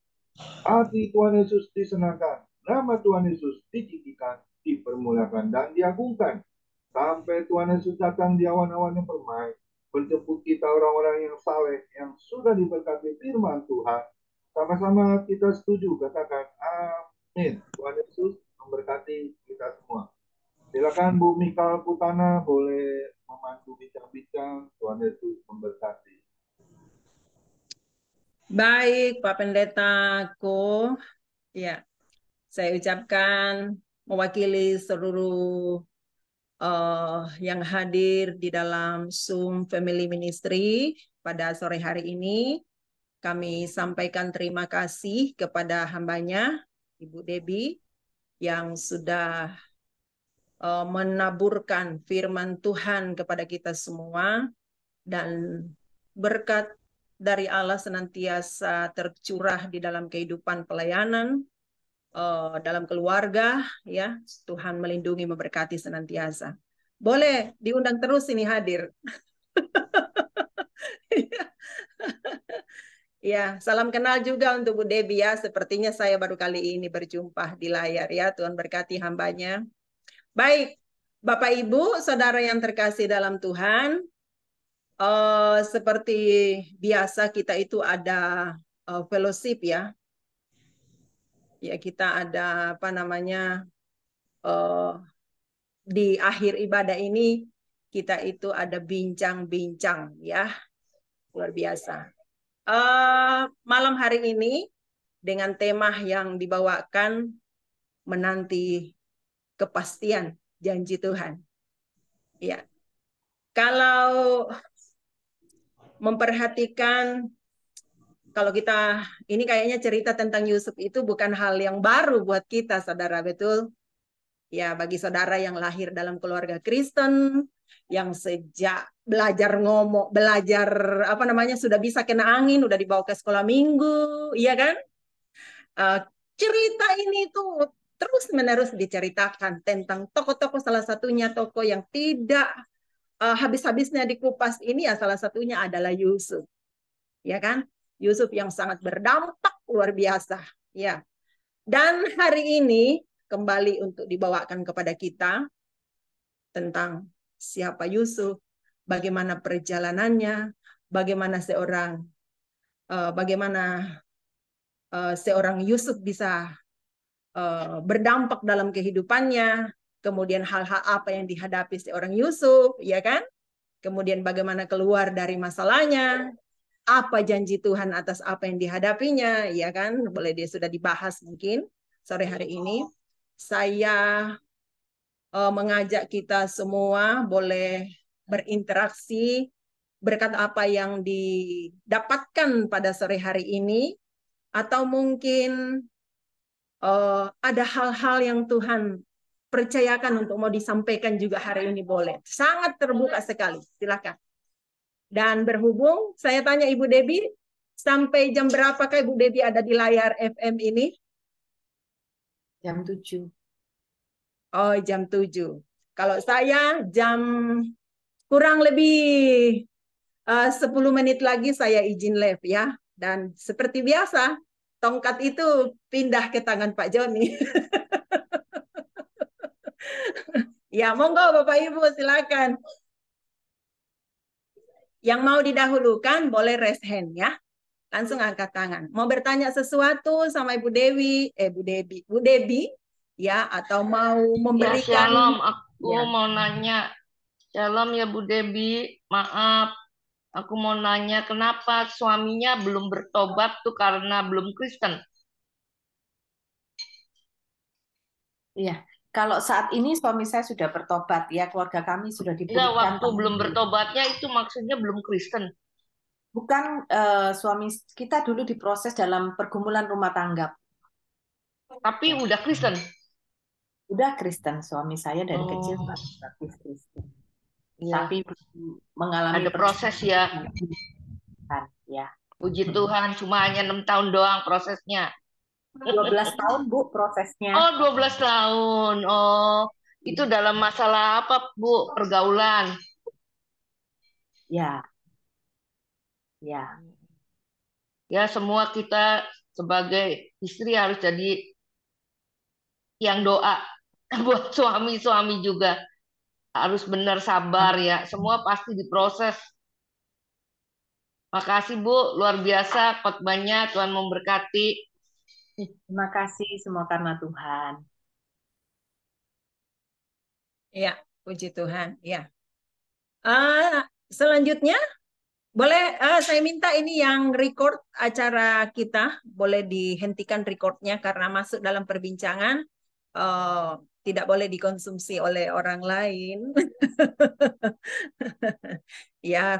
Hati Tuhan Yesus disenangkan, nama Tuhan Yesus ditinggikan, dipermuliakan, dan diagungkan. Sampai Tuhan Yesus datang di awan-awan yang permai, menjemput kita orang-orang yang saleh, yang sudah diberkati firman Tuhan. Sama-sama kita setuju, katakan amin. Tuhan Yesus memberkati kita semua. Silakan Bu Mikal Putana boleh memandu bincang-bincang. Tuhan Yesus memberkati. Baik, Pak Pendetaku. Ya, saya ucapkan mewakili seluruh yang hadir di dalam Zoom Family Ministry pada sore hari ini. Kami sampaikan terima kasih kepada hambanya, Ibu Debbie, yang sudah menaburkan firman Tuhan kepada kita semua, dan berkat dari Allah senantiasa tercurah di dalam kehidupan pelayanan, dalam keluarga, ya. Tuhan melindungi, memberkati senantiasa. Boleh diundang terus ini hadir. Ya, salam kenal juga untuk Bu Debbie ya. Sepertinya saya baru kali ini berjumpa di layar ya. Tuhan berkati hambanya. Baik, Bapak Ibu, saudara yang terkasih dalam Tuhan, seperti biasa kita itu ada fellowship ya. Ya, kita ada apa namanya, di akhir ibadah ini kita itu ada bincang-bincang ya, luar biasa. Malam hari ini dengan tema yang dibawakan, menanti kepastian janji Tuhan. Ya, kalau memperhatikan, kalau kita ini kayaknya cerita tentang Yusuf itu bukan hal yang baru buat kita, saudara, betul? Ya, bagi saudara yang lahir dalam keluarga Kristen, yang sejak belajar ngomong, belajar apa namanya, sudah bisa kena angin, udah dibawa ke sekolah minggu, iya kan? Cerita ini tuh terus-menerus diceritakan tentang tokoh-tokoh, salah satunya tokoh yang tidak habis-habisnya dikupas ini ya, salah satunya adalah Yusuf. Ya kan? Yusuf yang sangat berdampak luar biasa, ya. Dan hari ini kembali untuk dibawakan kepada kita tentang siapa Yusuf, bagaimana perjalanannya, bagaimana seorang Yusuf bisa berdampak dalam kehidupannya, kemudian hal-hal apa yang dihadapi seorang Yusuf, ya kan? Kemudian bagaimana keluar dari masalahnya, apa janji Tuhan atas apa yang dihadapinya, ya kan? Boleh dia sudah dibahas mungkin sore hari ini. Saya mengajak kita semua boleh berinteraksi berkat apa yang didapatkan pada sore hari ini, atau mungkin ada hal-hal yang Tuhan percayakan untuk mau disampaikan juga hari ini, boleh. Sangat terbuka sekali, silakan. Dan berhubung, saya tanya Ibu Debbie, sampai jam berapakah Ibu Debbie ada di layar FM ini? Jam 7. Oh, jam 7. Kalau saya jam kurang lebih 10 menit lagi saya izin live ya. Dan seperti biasa, tongkat itu pindah ke tangan Pak Joni. Ya, monggo Bapak Ibu, silakan. Yang mau didahulukan boleh raise hand ya. Langsung angkat tangan. Mau bertanya sesuatu sama Ibu Dewi, Bu Debbie, ya, atau mau memberikan. Ya, Shalom, aku ya. mau nanya. Shalom ya Bu Debbie, maaf. Aku mau nanya kenapa suaminya belum bertobat tuh karena belum Kristen. Iya, kalau saat ini suami saya sudah bertobat ya, keluarga kami sudah Enggak, dipulihkan. waktu belum bertobatnya itu maksudnya belum Kristen. Bukan, suami kita dulu diproses dalam pergumulan rumah tangga. Tapi udah Kristen. Udah Kristen, suami saya dari kecil praktis Kristen. Ya. Tapi mengalami ada proses ya. Ya. Puji Tuhan, cuma hanya 6 tahun doang prosesnya. 12 tahun Bu prosesnya. Oh, 12 tahun. Oh, itu dalam masalah apa Bu? Pergaulan. Ya. Ya, Ya, semua kita sebagai istri harus jadi yang doa buat suami-suami juga. Harus benar sabar ya. Semua pasti diproses. Makasih Bu, luar biasa khotbahnya. Tuhan memberkati. terima kasih semua karena Tuhan. Ya, puji Tuhan. Ya. Selanjutnya, boleh saya minta ini yang record acara kita, boleh dihentikan recordnya karena masuk dalam perbincangan. Tidak boleh dikonsumsi oleh orang lain. Ya,